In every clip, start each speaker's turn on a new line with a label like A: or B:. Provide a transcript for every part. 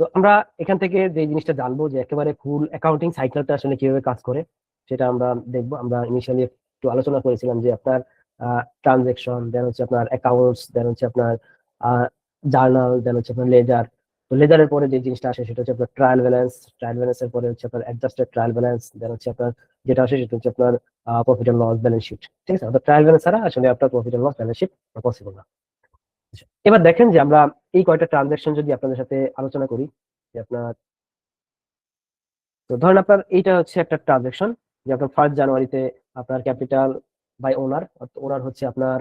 A: তো আমরা এখান থেকে যে জিনিসটা জানবো যে একেবারে ফুল অ্যাকাউন্টিং সাইকেলটা আসলে কিভাবে কাজ করে সেটা আমরা দেখবো। আমরা ইনিশিয়ালি একটু আলোচনা করেছিলাম যে আপনার ট্রানজেকশন, দেন হচ্ছে আপনার অ্যাকাউন্টস, দেন হচ্ছে আপনার জার্নাল, দেন হচ্ছে আপনার লেজার। তো লেজারের পরে যে জিনিসটা আসে সেটা হচ্ছে আপনার ট্রায়াল ব্যালেন্স। ট্রায়াল ব্যালেন্সের পরে হচ্ছে আপনার অ্যাডজাস্টেড ট্রায়াল ব্যালেন্স, দেন হচ্ছে আপনার যেটা আসে সেটা হচ্ছে আপনার profit and loss balance sheet. ঠিক আছে, অর্থাৎ ট্রায়াল ব্যালেন্স ছাড়া আসলে আপনার profit and loss balance sheet possible না। আচ্ছা, এবার দেখেন যে আমরা এই কয়টা ট্রানজাকশন যদি আপনাদের সাথে আলোচনা করি, যে আপনার, তো ধরেন আপনার এইটা হচ্ছে একটা ট্রানজাকশন যে আপনার 1 জানুয়ারিতে আপনার ক্যাপিটাল বাই ওনার, ওনার হচ্ছে আপনার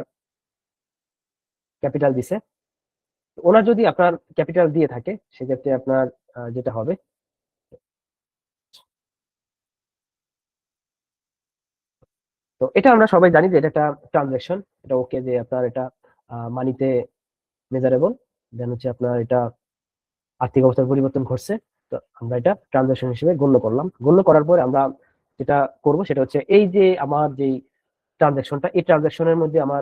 A: ক্যাপিটাল দিছে। ওনার যদি আপনার ক্যাপিটাল দিয়ে থাকে সেক্ষেত্রে আপনার যেটা হবে, তো এটা আমরা সবাই জানি যে এটা একটা ট্রানজাকশন, এটা ওকে যে আপনার এটা মানিতে মেজারেবল, দেন হচ্ছে আপনার এটা আর্থিক অবস্থার পরিবর্তন ঘটছে। তো আমরা এটা ট্রানজাকশন হিসেবে গণ্য করলাম। গণ্য করার পর আমরা যেটা করব সেটা হচ্ছে এই যে আমার যে ট্রানজাকশনটা, এই ট্রানজাকশনের মধ্যে আমার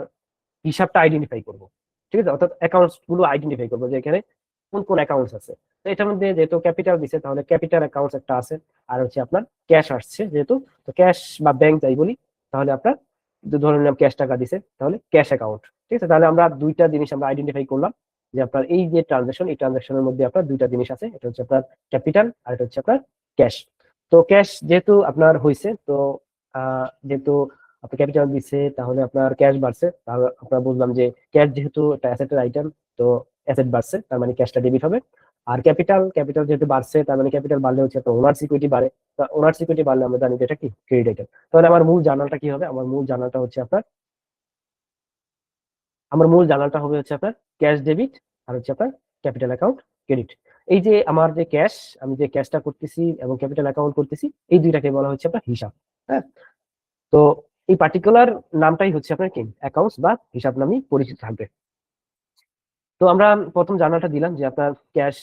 A: হিসাবটা আইডেন্টিফাই করব। ঠিক আছে, অর্থাৎ অ্যাকাউন্টস গুলো আইডেন্টিফাই করবো যে এখানে কোন কোন অ্যাকাউন্টস আছে। তো এটার মধ্যে যেহেতু ক্যাপিটাল দিছে তাহলে ক্যাপিটাল অ্যাকাউন্টস একটা আছে, আর হচ্ছে আপনার ক্যাশ আসছে যেহেতু, তো ক্যাশ বা ব্যাংক যাই বলি, তাহলে আপনার ধরে নিলাম ক্যাশ টাকা দিছে তাহলে ক্যাশ অ্যাকাউন্ট। ঠিক আছে, তাহলে আমরা দুইটা জিনিস আমরা আইডেন্টিফাই করলাম যে আপনার এই যে ট্রানজাকশন, এই ট্রানজাকশনের মধ্যে আপনার দুইটা জিনিস আছে, এটা হচ্ছে আপনার ক্যাপিটাল আর এটা হচ্ছে আপনার ক্যাশ। তো ক্যাশ যেহেতু আপনার হয়েছে, তো যেহেতু আপনি ক্যাপিটাল দিচ্ছে তাহলে আপনার ক্যাশ বাড়ছে, তাহলে আপনার বুঝলাম যে ক্যাশ যেহেতু একটা অ্যাসেটের আইটেম, তো অ্যাসেট বাড়ছে তার মানে ক্যাশটা ডেবিট হবে। আর ক্যাপিটাল ক্যাপিটাল যেহেতু বাড়ছে তার মানে ক্যাপিটাল বাড়লে হচ্ছে আপনার ওনার সিকিউরিটি বাড়ে। ওনার সিকিউরিটি বাড়লে আমরা জানি যে এটা কি ক্রেডিট আইটেম। তাহলে আমার মূল জার্নালটা কি হবে? আমার মূল জার্নালটা হচ্ছে আপনার, আমার মূল জার্নালটা হবে হচ্ছে আপনার ক্যাশ ডেবিট আর হচ্ছে আপনার ক্যাপিটাল অ্যাকাউন্ট ক্রেডিট। এই যে আমার যে ক্যাশ, আমি যে ক্যাশটা করতেছি এবং ক্যাপিটাল অ্যাকাউন্ট করতেছি, এই দুইটাকে বলা হচ্ছে আপনার হিসাব। হ্যাঁ, তো এই পার্টিকুলার নামটাই হচ্ছে আপনার কি অ্যাকাউন্টস বা হিসাব নামই পরিচিত থাকবে। তো আমরা প্রথম জার্নালটা দিলাম যে আপনার ক্যাশ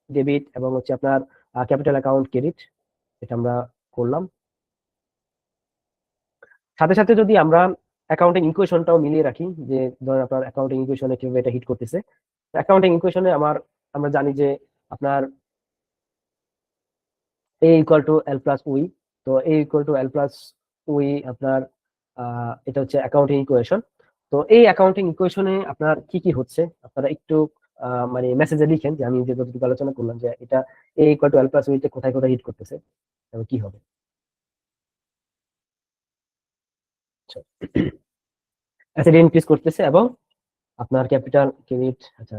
A: ডেবিট এবং হচ্ছে আপনার ক্যাপিটাল অ্যাকাউন্ট ক্রেডিট, এটা আমরা করলাম। সাথে সাথে যদি আমরা অ্যাকাউন্টিং ইকুয়েশনটাও মিলিয়ে রাখি, যে ধরেন আপনার অ্যাকাউন্টিং ইকুয়েশনে কিভাবে এটা হিট করতেছে। অ্যাকাউন্টিং ইকুয়েশনে আমরা জানি যে আপনার A equal to L plus we. তো A equal to L plus we আপনার এটা হচ্ছে অ্যাকাউন্টিং ইকুয়েশন। তো এই অ্যাকাউন্টিং ইকুয়েশনে আপনার কি কি হচ্ছে আপনারা একটু মানে মেসেজে লিখেন, যে আমি যে যতটুকু আলোচনা করলাম যে এটা এ ইকুয়াল টু এল প্লাস উইতে কোথায় কোথায় হিট করতেছে এবং কি হবে। অ্যাসেট ইনক্রিজ করতেছে এবং আপনার ক্যাপিটাল ক্রেডিট, আচ্ছা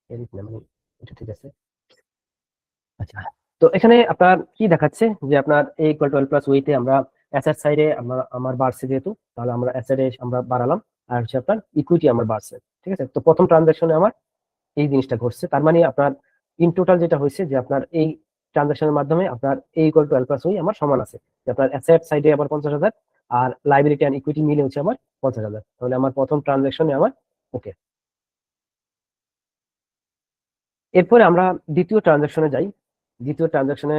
A: ক্রেডিট না মানে এটা ঠিক আছে। আচ্ছা, তো এখানে আপনার কি দেখাচ্ছে যে আপনার A equal to L plus ওইতে আমরা অ্যাসেট সাইডে আমার বাড়ছে যেহেতু, তাহলে আমরা অ্যাসেটে আমরা বাড়ালাম। আর হচ্ছে আপনার ইকুইটি আমার বাড়ছে। ঠিক আছে, তো প্রথম ট্রানজাকশনে আমার এই জিনিসটা ঘটছে, তার মানে আপনার ইন টোটাল যেটা হয়েছে যে আপনার এই ট্রানজাকশনের মাধ্যমে আপনার A equal to L plus ওই আমার সমান আছে, যে আপনার অ্যাসেট সাইডে আমার 50,000 আর লাইবিলিটি অ্যান্ড ইকুইটি মিলে হচ্ছে আমার 50,000। তাহলে আমার প্রথম ট্রানজাকশনে আমার ওকে। এরপরে আমরা দ্বিতীয় ট্রানজাকশনে যাই। দ্বিতীয় ট্রানজাকশনে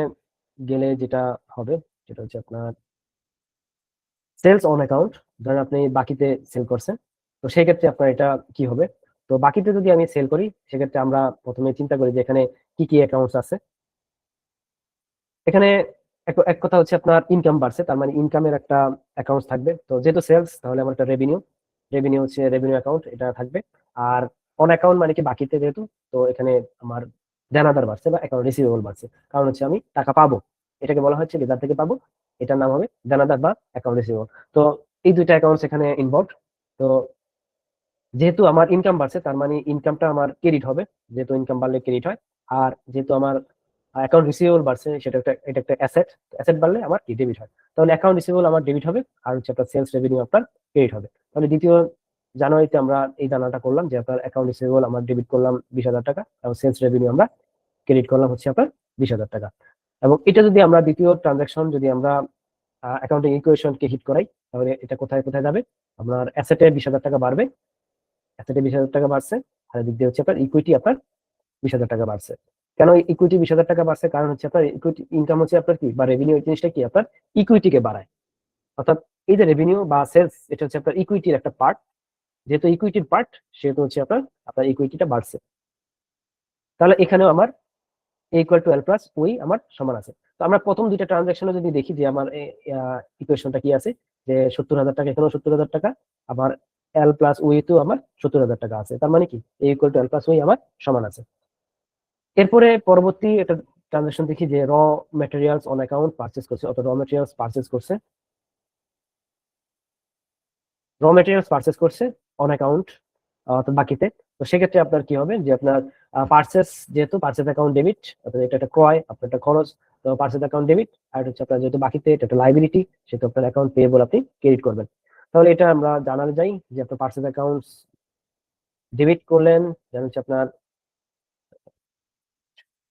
A: গেলে যেটা হবে সেটা হচ্ছে আপনার সেলস অন অ্যাকাউন্ট। ধরেন আপনি বাকিতে সেল করছেন, তো সেই ক্ষেত্রে আপনার এটা কি হবে? তো বাকিতে যদি আমি সেল করি সেক্ষেত্রে আমরা প্রথমে চিন্তা করি যে এখানে কি কি অ্যাকাউন্টস আছে। এখানে এক কথা হচ্ছে আপনার ইনকাম বাড়ছে, তার মানে ইনকামের একটা অ্যাকাউন্ট থাকবে। তো যেহেতু সেলস তাহলে আমার একটা রেভিনিউ, রেভিনিউ হচ্ছে রেভিনিউ অ্যাকাউন্ট, এটা থাকবে। আর অন অ্যাকাউন্ট মানে কি বাকিতে যেহেতু, তো এখানে আমার দেনাদার বাড়ছে বা অ্যাকাউন্ট রিসিভেবল বাড়ছে, কারণ হচ্ছে আমি টাকা পাবো, এটাকে বলা হচ্ছে লেজার থেকে পাবো, এটার নাম হবে দেনাদার বা অ্যাকাউন্ট রিসিভেবল। তো এই দুইটা অ্যাকাউন্টস এখানে ইনভলভ। তো যেহেতু আমার ইনকাম বাড়ছে তার মানে ইনকামটা আমার ক্রেডিট হবে, যেহেতু ইনকাম বাড়লে ক্রেডিট হয়। আর যেহেতু আমার অ্যাকাউন্ট রিসিভেবল বাড়ছে, সেটা একটা এটা একটা অ্যাসেট, অ্যাসেট বাড়লে আমার কি ডেবিট হয়, তাহলে অ্যাকাউন্ট রিসিভেবল আমার ডেবিট হবে আর হচ্ছে আপনার সেলস রেভিনিউ আপনার ক্রেডিট হবে। তাহলে দ্বিতীয় জানুয়ারিতে আমরা এই জানাটা করলাম যে আপনার অ্যাকাউন্ট রিসিভেবল আমরা ডেবিট করলাম 20,000 টাকা এবং সেলস রেভিনিউ আমরা ক্রেডিট করলাম হচ্ছে আপনার 20,000 টাকা। এবং এটা যদি আমরা দ্বিতীয় ট্রানজাকশন যদি আমরা অ্যাকাউন্টিং ইকুয়েশনকে হিট করাই, তাহলে এটা কোথায় কোথায় যাবে? আপনার অ্যাসেটে 20,000 টাকা বাড়বে, অ্যাসেটে 20,000 টাকা বাড়ছে, আর দিক দিয়ে হচ্ছে আপনার ইকুইটি আপনার 20,000 টাকা বাড়ছে। কেন ইকুইটি 20,000 টাকা বাড়ছে? কারণ হচ্ছে আপনার ইকুইটি ইনকাম হচ্ছে আপনার কি বা রেভিনিউ, এই জিনিসটা কি আপনার ইকুইটিকে বাড়ায়। অর্থাৎ এই যে রেভিনিউ বা সেলস, এটা হচ্ছে আপনার ইকুইটির একটা পার্ট, যেহেতু ইকুইটির পার্ট সেহেতু হচ্ছে আপনার আপনার ইকুইটিটা বাড়ছে। তাহলে এখানেও আমার ইকুয়াল টু এল প্লাস ওই আমার সমান আছে। তো আমরা প্রথম দুইটা ট্রানজাকশনে যদি দেখি যে আমার ইকুয়েশনটা কি আছে, যে 70,000 টাকা, এখানেও 70,000 টাকা, আবার এল প্লাস ওই তো আমার 70,000 টাকা আছে, তার মানে কি এ ইকুয়াল টু এল প্লাস ওই আমার সমান আছে। এরপরে পরবর্তী একটা ট্রানজাকশন দেখি যে raw materials on account purchase করছে, অর্থাৎ র মেটেরিয়ালস পারচেস করছে, র মেটেরিয়ালস পারচেস করছে অন অ্যাকাউন্ট অর্থাৎ বাকিতে। তো সেক্ষেত্রে আপনার কি হবে যে আপনার পার্চেস, যেহেতু পার্চেস অ্যাকাউন্ট ডেবিট, অর্থাৎ এটা একটা ক্রয়, আপনার একটা খরচ, তো পার্চেস অ্যাকাউন্ট ডেবিট, আর এটা হচ্ছে আপনার যেহেতু বাকিতে এটা একটা লাইবিলিটি, সেহেতু আপনার অ্যাকাউন্ট পেয়েবল আপনি ক্রেডিট করবেন। তাহলে এটা আমরা জানাতে যাই যে আপনার পার্চেস অ্যাকাউন্টস ডেবিট করলেন, যেন হচ্ছে আপনার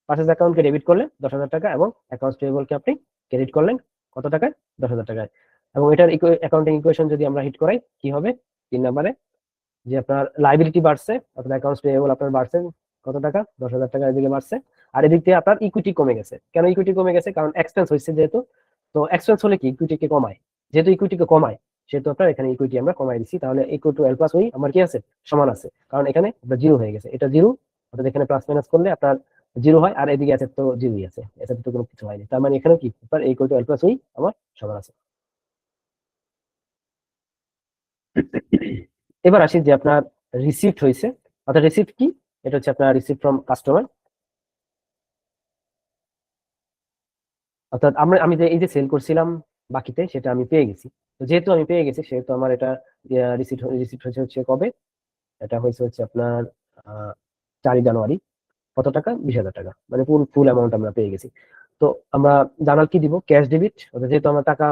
A: পার্চেস অ্যাকাউন্টকে ডেবিট করলেন 10,000 টাকা, এবং অ্যাকাউন্টস পেয়েবলকে আপনি ক্রেডিট করলেন কত টাকায়, 10,000 টাকায়। এবং এটার অ্যাকাউন্টিং ইকুয়েশন যদি আমরা হিট করাই কি হবে, 3 নম্বরে, যে আপনার লাইবিলিটি বাড়ছে, অর্থাৎ অ্যাকাউন্টস পেয়েবল আপনার বাড়ছে কত টাকা, 10,000 টাকা এদিকে বাড়ছে। আর এদিক থেকে আপনার ইকুইটি কমে গেছে। কেন ইকুইটি কমে গেছে? কারণ এক্সপেন্স হয়েছে যেহেতু। তো এক্সপেন্স হলে কি ইকুইটিকে কমায়, যেহেতু ইকুইটিকে কমায় সেহেতু আপনার এখানে ইকুইটি আমরা কমাই দিচ্ছি। তাহলে ইকুয়াল টু এল প্লাস ওই আমার কি আছে, সমান আছে, কারণ এখানে আপনার জিরো হয়ে গেছে, এটা জিরো, অর্থাৎ এখানে প্লাস মাইনাস করলে আপনার জিরো হয়, আর এদিকে আছে তো জিরোই আছে, এটাতে তো কোনো কিছু হয়নি, তার মানে এখানে কি আপনার ইকুয়াল টু এল প্লাস ওই আমার সমান আছে। এবার আসি যে আপনার রিসিপ্ট হয়েছে, অর্থাৎ রিসিপ্ট কি, এটা হচ্ছে আপনার রিসিপ্ট ফ্রম কাস্টমার, অর্থাৎ আমি যে এই যে সেল করছিলাম বাকিতে সেটা আমি পেয়ে গেছি। তো যেহেতু আমি পেয়ে গেছি সেহেতু আমার এটা রিসিপ্ট রিসিপ্ট হয়েছে হচ্ছে কবে, এটা হয়েছে হচ্ছে আপনার 4ই জানুয়ারি। কত টাকা, 20,000 টাকা, মানে ফুল ফুল অ্যামাউন্ট আমরা পেয়ে গেছি। তো আমরা জানাল কি দিব, ক্যাশ ডেবিট, যেহেতু আমার টাকা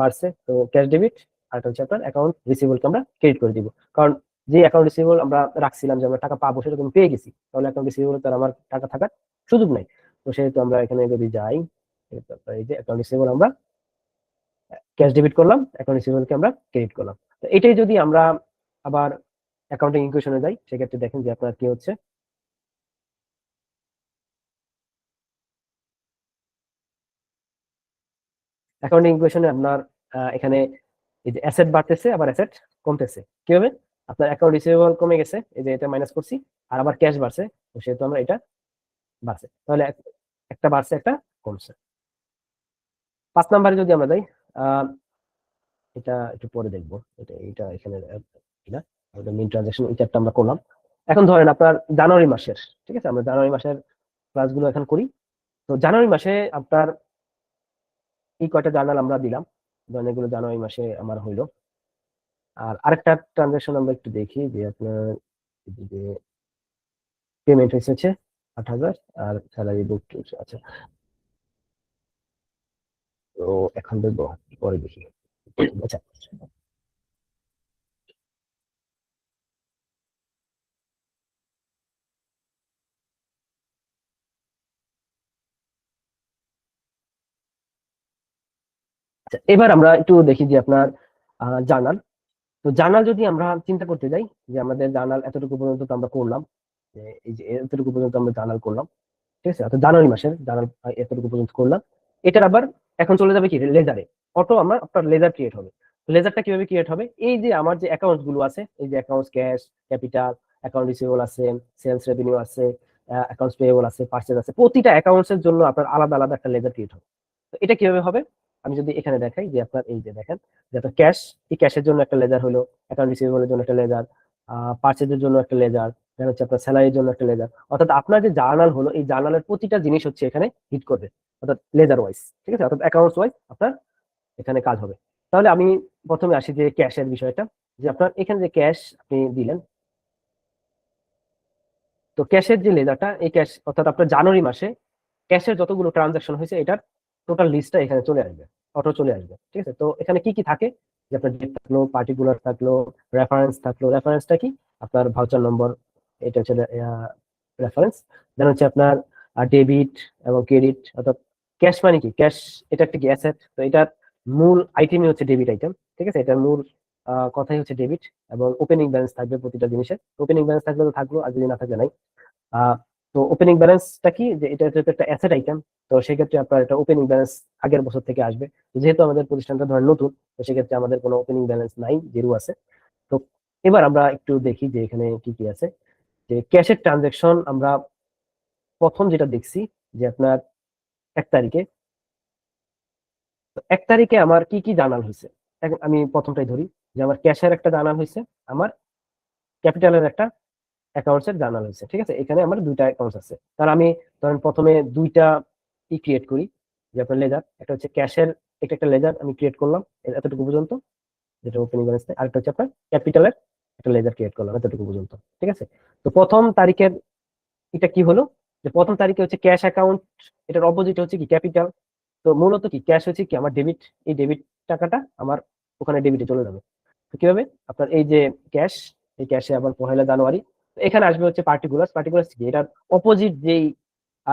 A: বাড়ছে তো ক্যাশ ডেবিট, আর এটা হচ্ছে আপনার অ্যাকাউন্ট রিসিভেবলকে আমরা ক্রেডিট করে দিব। কারণ যে অ্যাকাউন্ট রিসিভেবল আমরা রাখছিলাম যে আমরা টাকা পাবো সেটা তুমি পেয়ে গেছি, তাহলে অ্যাকাউন্ট রিসিভেবল তার আমার টাকা থাকার সুযোগ নাই। তো সেহেতু আমরা এখানে যদি যাই, এই যে অ্যাকাউন্ট রিসিভেবল আমরা ক্যাশ ডেবিট করলাম, অ্যাকাউন্ট রিসিভেবলকে আমরা ক্রেডিট করলাম। তো এটাই যদি আমরা আবার অ্যাকাউন্টিং ইকুয়েশনে যাই, সেক্ষেত্রে দেখেন যে আপনার কি হচ্ছে, অ্যাকাউন্টিং ইকুয়েশনে আপনার এখানে এই যে অ্যাসেট বাড়তেছে আবার অ্যাসেট কমতেছে। কি হবে, আপনার অ্যাকাউন্ট রিসিভেবল কমে গেছে, এই যে এটা মাইনাস করছি, আর আবার ক্যাশ বাড়ছে, তো সেহেতু আমরা এটা বাড়ছে, তাহলে একটা বাড়ছে একটা কমছে। 5 নম্বরে যদি আমরা যাই, আহ এটা একটু পরে দেখবো, এটা এটা এখানে না, ওটা মেইন ট্রানজাকশন এই চারটা আমরা করলাম। এখন ধরেন আপনার জানুয়ারি মাসের, ঠিক আছে, আমরা জানুয়ারি মাসের ক্লাসগুলো এখন করি। তো জানুয়ারি মাসে আপনার এই কয়টা জার্নাল আমরা দিলাম, ধরেন এগুলো জানুয়ারি মাসে আমার হইলো। আর আরেকটা ট্রানজাকশন আমরা একটু দেখি যে আপনার যে পেমেন্ট হয়েছে 8,000, আর স্যালারি বুক আচ্ছা, তো এখন দেখবো, পরে দেখি। আচ্ছা, আচ্ছা, এবার আমরা একটু দেখি যে আপনার জার্নাল। তো জার্নাল যদি আমরা চিন্তা করতে যাই, যে আমাদের জার্নাল এতটুকু পর্যন্ত তো আমরা করলাম, যে এই যে এতটুকু পর্যন্ত আমরা জার্নাল করলাম, ঠিক আছে, অর্থাৎ জানুয়ারি মাসের জার্নাল এতটুকু পর্যন্ত করলাম। এটার আবার এখন চলে যাবে কি লেজারে, অটো আমরা আপনার লেজার ক্রিয়েট হবে। লেজারটা কিভাবে ক্রিয়েট হবে, এই যে আমার যে অ্যাকাউন্টস গুলো আছে, এই যে accounts cash, capital, account receivable আছে, সেলস রেভিনিউ আছে, অ্যাকাউন্টস পেয়েবল আছে, পার্চেজ আছে, প্রতিটা অ্যাকাউন্টস এর জন্য আপনার আলাদা আলাদা একটা লেজার ক্রিয়েট হবে। তো এটা কিভাবে হবে, আমি যদি এখানে দেখাই যে আপনার এই যে দেখেন যে আপনার ক্যাশ, এই ক্যাশের জন্য একটা লেজার হলো, অ্যাকাউন্ট রিসিভেবলের জন্য একটা লেজার, পার্চেজের জন্য একটা লেজার, দেন হচ্ছে আপনার স্যালারির জন্য একটা লেজার। অর্থাৎ আপনার যে জার্নাল হলো এই জার্নালের প্রতিটা জিনিস হচ্ছে এখানে হিট করবে, অর্থাৎ লেজার ওয়াইজ, ঠিক আছে, অর্থাৎ অ্যাকাউন্টস ওয়াইজ আপনার এখানে কাজ হবে। তাহলে আমি প্রথমে আসি যে ক্যাশের বিষয়টা, যে আপনার এখানে যে ক্যাশ আপনি দিলেন, তো ক্যাশের যে লেজারটা, এই ক্যাশ অর্থাৎ আপনার জানুয়ারি মাসে ক্যাশের যতগুলো ট্রানজাকশন হয়েছে এটার টোটাল লিস্টটা এখানে চলে আসবে, অটো চলে আসবে, ঠিক আছে। তো এখানে কি কি থাকে, যে আপনার ডেট থাকলো, পার্টিকুলার থাকলো, রেফারেন্স থাকলো, রেফারেন্সটা কি আপনার ভাউচার নম্বর, এটা হচ্ছে রেফারেন্স। দেন হচ্ছে আপনার ডেবিট এবং ক্রেডিট, অর্থাৎ ক্যাশ মানে কি, ক্যাশ এটা একটা কি অ্যাসেট, তো এটার মূল আইটেমই হচ্ছে ডেবিট আইটেম, ঠিক আছে, এটার মূল কথাই হচ্ছে ডেবিট। এবং ওপেনিং ব্যালেন্স থাকবে প্রতিটা জিনিসের, ওপেনিং ব্যালেন্স থাকলে তো থাকলো, আর যদি না থাকলে নাই। আহ তো ওপেনিং ব্যালেন্সটা কি, যে এটা হচ্ছে একটা অ্যাসেট আইটেম, তো সেক্ষেত্রে আপনার এটা ওপেনিং ব্যালেন্স আগের বছর থেকে আসবে। যেহেতু আমাদের প্রতিষ্ঠানটা ধরেন নতুন, তো সেক্ষেত্রে আমাদের কোনো ওপেনিং ব্যালেন্স নাই, জিরো আছে। তো এবার আমরা একটু দেখি যে এখানে কি কি আছে, যে ক্যাশের ট্রানজেকশন আমরা প্রথম যেটা দেখছি, যে আপনার 1 তারিখে, তো 1 তারিখে আমার কি কি জার্নাল হয়েছে। এখন আমি প্রথমটাই ধরি, যে আমার ক্যাশের একটা জার্নাল হয়েছে, আমার ক্যাপিটালের একটা অ্যাকাউন্টস এর জার্নাল হয়েছে। ঠিক আছে, এখানে আমার 2টা অ্যাকাউন্টস আছে। তাহলে আমি ধরেন প্রথমে 2টা ক্রিয়েট করি, যে আপনার লেজার, একটা হচ্ছে ক্যাশের, একটা লেজার আমি ক্রিয়েট করলাম এতটুকু পর্যন্ত, যেটা ওপেনিং ব্যালেন্স, আরেকটা হচ্ছে আপনার ক্যাপিটালের একটা লেজার ক্রিয়েট করলাম এতটুকু পর্যন্ত। ঠিক আছে, তো প্রথম তারিখের এটা কি হলো, যে প্রথম তারিখে হচ্ছে ক্যাশ অ্যাকাউন্ট, এটার অপোজিট হচ্ছে কি ক্যাপিটাল। তো মূলত কি ক্যাশ হচ্ছে কি আমার ডেবিট, এই ডেবিট টাকাটা আমার ওখানে ডেবিটে চলে যাবে। তো কিভাবে, আপনার এই যে ক্যাশ, এই ক্যাশে আবার 1 জানুয়ারি, তো এখানে আসবে হচ্ছে পার্টিকুলার, কি এটার অপোজিট যেই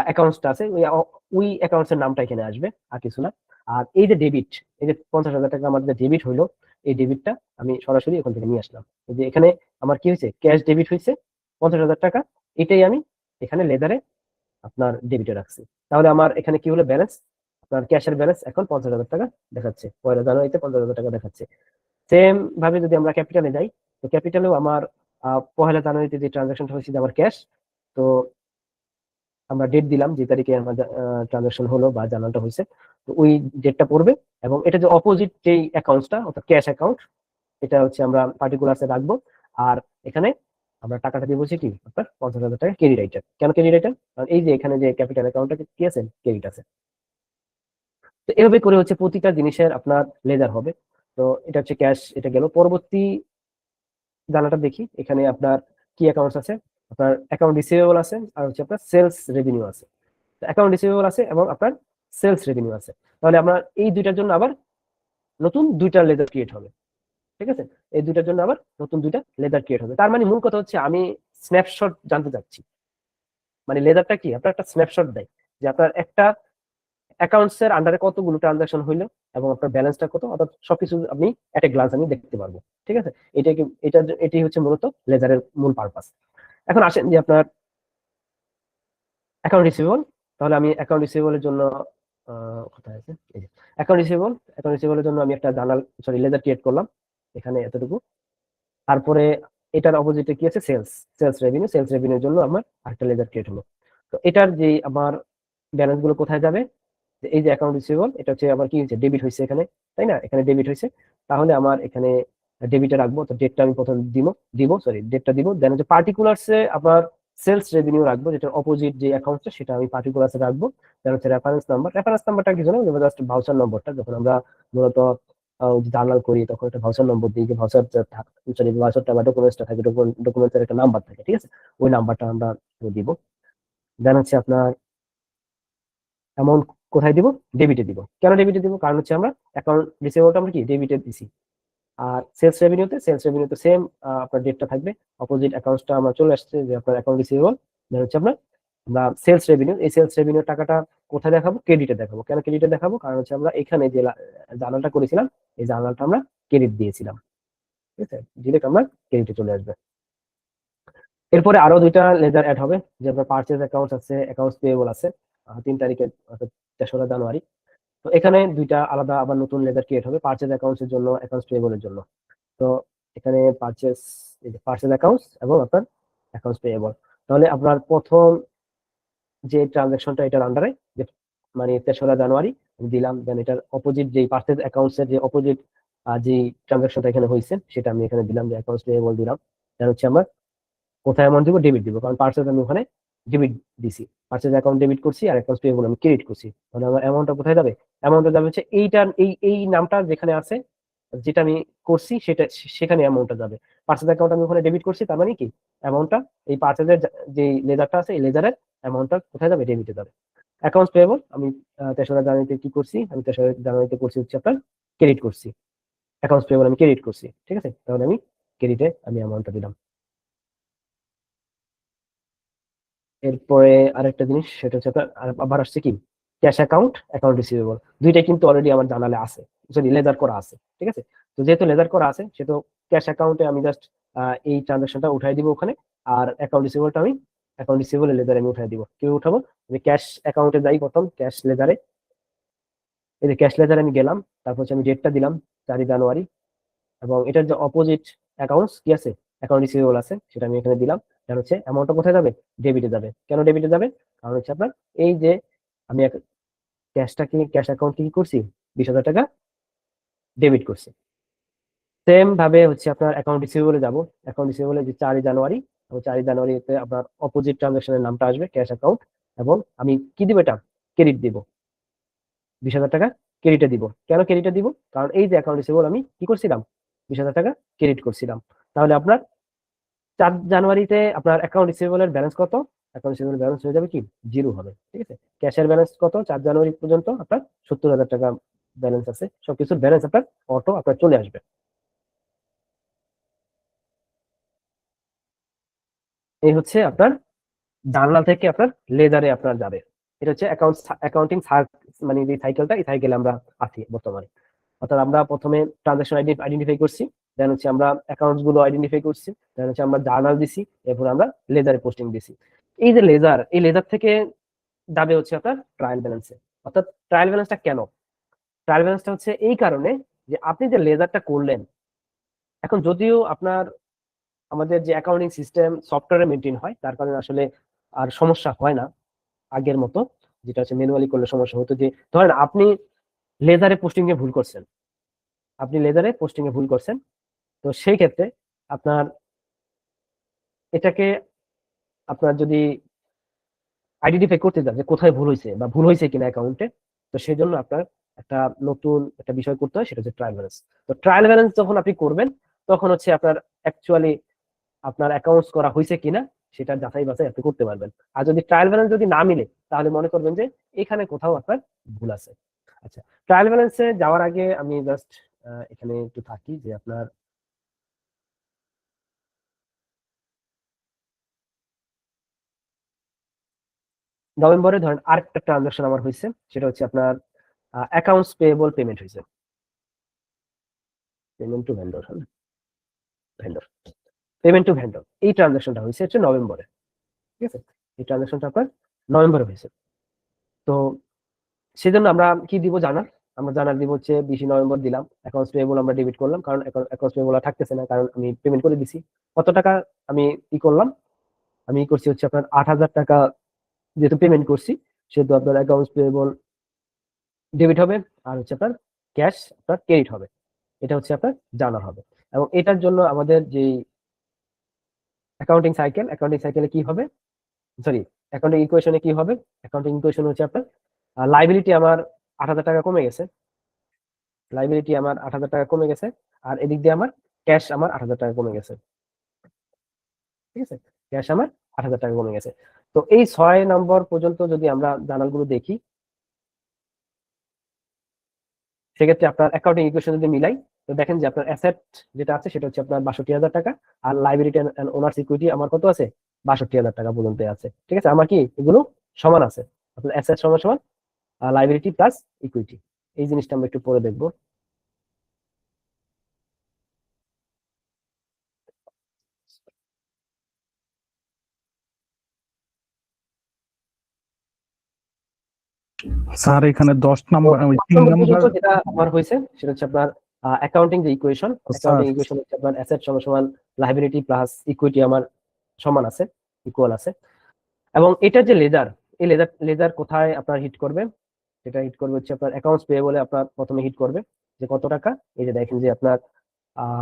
A: অ্যাকাউন্টসটা আছে, ওই অ্যাকাউন্টস এর নামটা এখানে আসবে, আর কিছু না। আর এই যে ডেবিট, এই যে 50,000 টাকা আমার যে ডেবিট হইলো, এই ডেবিটটা আমি সরাসরি ওখান থেকে নিয়ে আসলাম। এই যে এখানে আমার কি হয়েছে, ক্যাশ ডেবিট হয়েছে 50,000 টাকা, এটাই আমি এখানে লেদারে আপনার ডেবিটে রাখছি। তাহলে আমার এখানে কি হলো, ব্যালেন্স, আপনার ক্যাশের ব্যালেন্স এখন 50,000 টাকা দেখাচ্ছে, 1 জানুয়ারিতে 50,000 টাকা দেখাচ্ছে। সেম ভাবে যদি আমরা ক্যাপিটালে যাই, তো ক্যাপিটালেও আমার 1 জানুয়ারিতে যে ট্রানজাকশনটা হয়েছে, যে আমার ক্যাশ, তো আমরা ডেট দিলাম যে তারিখে আমার ট্রানজাকশন হলো বা জার্নালটা হয়েছে, তো ওই ডেটটা পড়বে। এবং এটা যে অপোজিট যেই অ্যাকাউন্টসটা, অর্থাৎ ক্যাশ অ্যাকাউন্ট, এটা হচ্ছে আমরা পার্টিকুলারসে রাখবো। আর এখানে আমরা টাকাটা দিয়ে বলছি কি, আপনার 50,000 টাকা ক্রেডিট আইটেম। কেন ক্রেডিট আইটেম, কারণ এই যে এখানে যে ক্যাপিটাল অ্যাকাউন্টটা কি আছে, ক্রেডিট আছে। তো এভাবে করে হচ্ছে প্রতিটা জিনিসের আপনার লেজার হবে। তো এটা হচ্ছে ক্যাশ, এটা গেল। পরবর্তী জানাটা দেখি, এখানে আপনার কি অ্যাকাউন্টস আছে, আপনার অ্যাকাউন্ট রিসিভেবল আছে, আর হচ্ছে আপনার সেলস রেভিনিউ আছে। অ্যাকাউন্ট রিসিভেবল আছে এবং আপনার সেলস রেভিনিউ আছে। তাহলে আপনার এই দুইটার জন্য আবার নতুন 2টা লেজার ক্রিয়েট হবে। ঠিক আছে, এই দুইটার জন্য আবার নতুন 2টা লেজার ক্রিয়েট হবে। তার মানে মূল কথা হচ্ছে আমি স্ন্যাপশট জানতে চাচ্ছি, মানে লেজারটা কি আপনার একটা স্ন্যাপশট দেয়, যে আপনার একটা অ্যাকাউন্টস এর আন্ডারে কতগুলো ট্রানজাকশন হইলো এবং আপনার ব্যালেন্সটা কত, অর্থাৎ সবকিছু আপনি এট এ গ্লান্স আমি দেখতে পারবো। ঠিক আছে, এটাই হচ্ছে মূলত লেজারের মূল পারপাস। এখন আসেন যে আপনার অ্যাকাউন্ট রিসিভেবল। তাহলে আমি অ্যাকাউন্ট রিসিভেবলের জন্য কোথায় আছে, এই যে অ্যাকাউন্ট রিসিভেবলের জন্য আমি একটা জার্নাল, সরি, লেজার ক্রিয়েট করলাম এখানে এতটুকু। তারপরে এটার অপোজিটে কি আছে, সেলস রেভিনিউর জন্য আমার আরেকটা লেজার ক্রিয়েট হলো। তো এটার যে আমার ব্যালেন্স গুলো কোথায় যাবে, যে এই যে অ্যাকাউন্ট রিসিভেবল, এটা হচ্ছে আবার কি হয়েছে, ডেবিট হয়েছে এখানে, তাই না, এখানে ডেবিট হয়েছে। তাহলে আমার এখানে ডেবিটে রাখবো, তো ডেটটা আমি প্রথম ডেটটা দিব। দেন হচ্ছে পার্টিকুলার্সে আবার সেলস রেভিনিউ রাখবো, যেটা অপোজিট যে অ্যাকাউন্টটা সেটা আমি পার্টিকুলার্সে রাখবো। দেন হচ্ছে রেফারেন্স নাম্বারটা কি জানো, জাস্ট ভাউচার নম্বরটা, যখন আমরা মূলত জার্নাল করি তখন একটা ভাউচার নম্বর দিই, যে ভাউচার, সরি, ভাউচারটা বা ডকুমেন্টসটা থাকে, ডকুমেন্টসের একটা নাম্বার থাকে। ঠিক আছে, ওই নাম্বারটা আমরা দিব। দেন হচ্ছে আপনার অ্যামাউন্ট কোথায় দিব, ডেবিটে দিব। কেন ডেবিটে দিব, কারণ হচ্ছে আমরা অ্যাকাউন্ট রিসিভেবলটা আমরা কি ডেবিটে দিছি। আর সেলস রেভিনিউতে সেম আপনার ডেটটা থাকবে, অপোজিট অ্যাকাউন্টসটা আমরা চলে আসছে, যে আপনার অ্যাকাউন্ট রিসিভেবল, দেন হচ্ছে আপনার আমরা সেলস রেভিনিউ, এই সেলস রেভিনিউর টাকাটা কোথায় দেখাবো, ক্রেডিটে দেখাবো। কেন ক্রেডিটে দেখাবো, কারণ হচ্ছে আমরা এখানে যে জার্নালটা করেছিলাম, এই জার্নালটা আমরা ক্রেডিট দিয়েছিলাম। ঠিক আছে, ডিরেক্ট আমরা ক্রেডিটে চলে আসবে। এরপরে আরো 2টা লেজার অ্যাড হবে, যে আপনার পার্চেজ অ্যাকাউন্টস আছে, অ্যাকাউন্টস পেয়েবল আছে 3 তারিখে, অর্থাৎ 3রা জানুয়ারি। তো এখানে 2টা আলাদা আবার নতুন লেজার ক্রিয়েট হবে, পার্চেজ অ্যাকাউন্টস এর জন্য, অ্যাকাউন্টস পেয়েবলের জন্য। তো এখানে পার্চেজ অ্যাকাউন্টস এবং আপনার অ্যাকাউন্টস পেয়েবল। তাহলে আপনার প্রথম যে ট্রানজাকশনটা এটার আন্ডারে, যে মানে 3রা জানুয়ারি আমি দিলাম, দেন এটার অপোজিট যে পার্চেজ অ্যাকাউন্টস এর যে অপোজিট যে ট্রানজাকশনটা এখানে হয়েছে সেটা আমি এখানে দিলাম, যে অ্যাকাউন্টস পেয়েবল দিলাম। দেন হচ্ছে আমরা কোথায় অ্যামাউন্ট দিব, ডেবিট দিব, কারণ পার্চেজ আমি ওখানে ডেবিট দিছি, পার্চেজ অ্যাকাউন্ট ডেবিট করছি আর অ্যাকাউন্টস পেয়েবল আমি ক্রেডিট করছি। তাহলে আমার অ্যামাউন্টটা কোথায় যাবে, অ্যামাউন্টটা যাবে হচ্ছে এইটার, এই নামটা যেখানে আছে, যেটা আমি করছি সেটা, সেখানে অ্যামাউন্টটা যাবে। পার্চেজ অ্যাকাউন্ট আমি ওখানে ডেবিট করছি, তার মানে কি অ্যামাউন্টটা, এই পার্চেজের যে লেজারটা আছে, এই লেজারের অ্যামাউন্টটা কোথায় যাবে, ডেবিটে যাবে। অ্যাকাউন্টস পেয়েবল আমি 3রা জানুয়ারিতে কি করছি, আমি 3রা জানুয়ারিতে করছি হচ্ছে আপনার ক্রেডিট করছি, অ্যাকাউন্টস পেয়েবল আমি ক্রেডিট করছি। ঠিক আছে, তাহলে আমি ক্রেডিটে আমি অ্যামাউন্টটা দিলাম। এরপরে আরেকটা জিনিস, সেটা হচ্ছে আপনার আবার আসছে কি, ক্যাশ অ্যাকাউন্ট, অ্যাকাউন্ট রিসিভেবল, দুইটাই কিন্তু অলরেডি আমার জানালে আছে, সরি, লেজার করা আছে। ঠিক আছে, তো যেহেতু লেজার করা আছে, সেহেতু ক্যাশ অ্যাকাউন্টে আমি জাস্ট এই ট্রানজাকশনটা উঠাই দিব ওখানে, আর অ্যাকাউন্ট রিসিভেবলটা আমি অ্যাকাউন্ট রিসিভেবলের লেজারে আমি উঠাই দিব। কিভাবে উঠাবো, আমি ক্যাশ অ্যাকাউন্টে যাই, প্রথম ক্যাশ লেজারে, এই যে ক্যাশ লেজারে আমি গেলাম, তারপর হচ্ছে আমি ডেটটা দিলাম 4ই জানুয়ারি, এবং এটার যে অপোজিট অ্যাকাউন্টস কি আছে, অ্যাকাউন্ট রিসিভেবল আছে সেটা আমি এখানে দিলাম। কারণ হচ্ছে অ্যামাউন্টটা কোথায় যাবে? ডেবিটে যাবে। কেন ডেবিটে যাবে? কারণ হচ্ছে আপনার এই যে আমি ক্যাশ অ্যাকাউন্ট কি করছি, 20,000 টাকা ডেবিট করছি। সেম ভাবে হচ্ছে আপনার অ্যাকাউন্ট রিসিভেবলে যাব। অ্যাকাউন্ট রিসিভেবলে যে 4 জানুয়ারি, এবং 4 জানুয়ারিতে আপনার অপোজিট ট্রানজাকশনের নামটা আসবে ক্যাশ অ্যাকাউন্ট, এবং আমি কি দিব? এটা ক্রেডিট দিব, 20,000 টাকা ক্রেডিটে দিব। কেন ক্রেডিটে দিব? কারণ এই যে অ্যাকাউন্ট রিসিভেবল আমি কি করছিলাম, 20,000 টাকা ক্রেডিট করছিলাম। তাহলে আপনার 4 জানুয়ারিতে আপনার অ্যাকাউন্ট রিসিভেবলের ব্যালেন্স কত? অ্যাকাউন্ট রিসিভেবল ব্যালেন্স হয়ে যাবে কি, জিরো হবে। ঠিক আছে, ক্যাশের ব্যালেন্স কত? 4 জানুয়ারি পর্যন্ত আপনার 70,000 টাকা ব্যালেন্স আছে। সবকিছুর ব্যালেন্স আপনার অটো আপনার চলে আসবে। এই হচ্ছে আপনার জার্নাল থেকে আপনার লেজারে আপনার যাবে। এটা হচ্ছে অ্যাকাউন্টিং মানে যে সাইকেলটা, এই সাইকেলে আমরা আছি বর্তমানে। অর্থাৎ আমরা প্রথমে ট্রানজাকশন আইডেন্টিফাই করছি, দেন হচ্ছে আমরা অ্যাকাউন্টস গুলো আইডেন্টিফাই করছি, দেন হচ্ছে আমরা জার্নাল দিছি, এরপর আমরা লেজারে পোস্টিং দিছি। এই যে লেজার, এই লেজার থেকে যাবে হচ্ছে আপনার ট্রায়াল ব্যালেন্সে। অর্থাৎ ট্রায়াল ব্যালেন্সটা কেন? ট্রায়াল ব্যালেন্সটা হচ্ছে এই কারণে যে আপনি যে লেজারটা করলেন, এখন যদিও আপনার আমাদের যে অ্যাকাউন্টিং সিস্টেম সফটওয়্যারে মেনটেন হয়, তার কারণে আসলে আর সমস্যা হয় না আগের মতো। যেটা হচ্ছে ম্যানুয়ালি করলে সমস্যা হতো, যে ধরেন আপনি লেজারে পোস্টিং এ ভুল করছেন, তো সেই ক্ষেত্রে আপনার এটাকে আপনার যদি আইডেন্টিফাই করতে চান যে কোথায় ভুল হয়েছে বা ভুল হয়েছে কিনা অ্যাকাউন্টে, তো সেই জন্য আপনার একটা নতুন একটা বিষয় করতে হয়, সেটা হচ্ছে ট্রায়াল ব্যালেন্স। তো ট্রায়াল ব্যালেন্স যখন আপনি করবেন, তখন হচ্ছে আপনার অ্যাকচুয়ালি আপনার অ্যাকাউন্টস করা হয়েছে কিনা সেটা যাচাই বাছাই আপনি করতে পারবেন। আর যদি ট্রায়াল ব্যালেন্স যদি না মিলে, তাহলে মনে করবেন যে এখানে কোথাও আপনার ভুল আছে। আচ্ছা, ট্রায়াল ব্যালেন্সে যাওয়ার আগে আমি জাস্ট এখানে একটু থাকি, যে আপনার নভেম্বরে ধরেন আরেকটা ট্রানজাকশন আমার হয়েছে, সেটা হচ্ছে আপনার অ্যাকাউন্টস পেয়েবল পেমেন্ট হয়েছে, payment to vendor, vendor payment to vendor, এই ট্রানজাকশনটা হয়েছে হচ্ছে নভেম্বরে। ঠিক আছে, এই ট্রানজাকশনটা আপনার নভেম্বরে হয়েছে। তো সেজন্য আমরা কি দিব? জানার, আমরা জানার দিব হচ্ছে 20 নভেম্বর দিলাম, অ্যাকাউন্টস পেয়েবল আমরা ডেবিট করলাম, কারণ অ্যাকাউন্টস পেয়েবল আর থাকতেছে না, কারণ আমি পেমেন্ট করে দিছি। কত টাকা আমি ই করলাম? আমি করছি হচ্ছে আপনার 8,000 টাকা, যেহেতু পেমেন্ট করছি সেহেতু আপনার অ্যাকাউন্টস পেয়েবল ডেবিট হবে, আর হচ্ছে আপনার ক্যাশ আপনার ক্রেডিট হবে। এটা হচ্ছে আপনার জানা হবে। এবং এটার জন্য আমাদের যে অ্যাকাউন্টিং সাইকেলে কি হবে, সরি, অ্যাকাউন্টিং ইকুয়েশনে কি হবে? অ্যাকাউন্টিং ইকুয়েশন হচ্ছে আপনার লাইবিলিটি আমার 8,000 টাকা কমে গেছে, আর এদিক দিয়ে আমার ক্যাশ আমার 8,000 টাকা কমে গেছে। ঠিক আছে, ক্যাশ আমার 8,000 টাকা কমে গেছে। তো এই 6 নম্বর পর্যন্ত যদি আমরা জার্নালগুলো দেখি, সেক্ষেত্রে আপনার অ্যাকাউন্টিং ইকুয়েশন যদি মিলাই, তো দেখেন যে আপনার অ্যাসেট যেটা আছে সেটা হচ্ছে আপনার 62,000 টাকা, আর লাইবিলিটি এন্ড ওনার্স ইকুইটি আমার কত আছে? 62,000 টাকা পর্যন্ত আছে। ঠিক আছে, আমার কি এগুলো সমান আছে? আপনার অ্যাসেট সমান সমান লাইবিলিটি প্লাস ইকুইটি। এই জিনিসটা আমরা একটু পরে দেখবো।
B: স্যার এখানে 10
A: তো
B: নাম্বার ওই 3
A: নম্বর
B: নাম্বার।
A: পর্যন্ত যেটা আমার হয়েছে সেটা হচ্ছে আপনার অ্যাকাউন্টিং যে ইকুয়েশন,
B: স্যার
A: হচ্ছে আপনার অ্যাসেট সমান সমান লাইবিলিটি প্লাস ইকুইটি আমার সমান আছে, ইকুয়াল আছে। এবং এটা যে লেজার, এই লেজার কোথায় আপনার হিট করবে? সেটা হিট করবে হচ্ছে আপনার অ্যাকাউন্টস পেয়েবলে আপনার প্রথমে হিট করবে, যে কত টাকা। এই যে দেখেন যে আপনার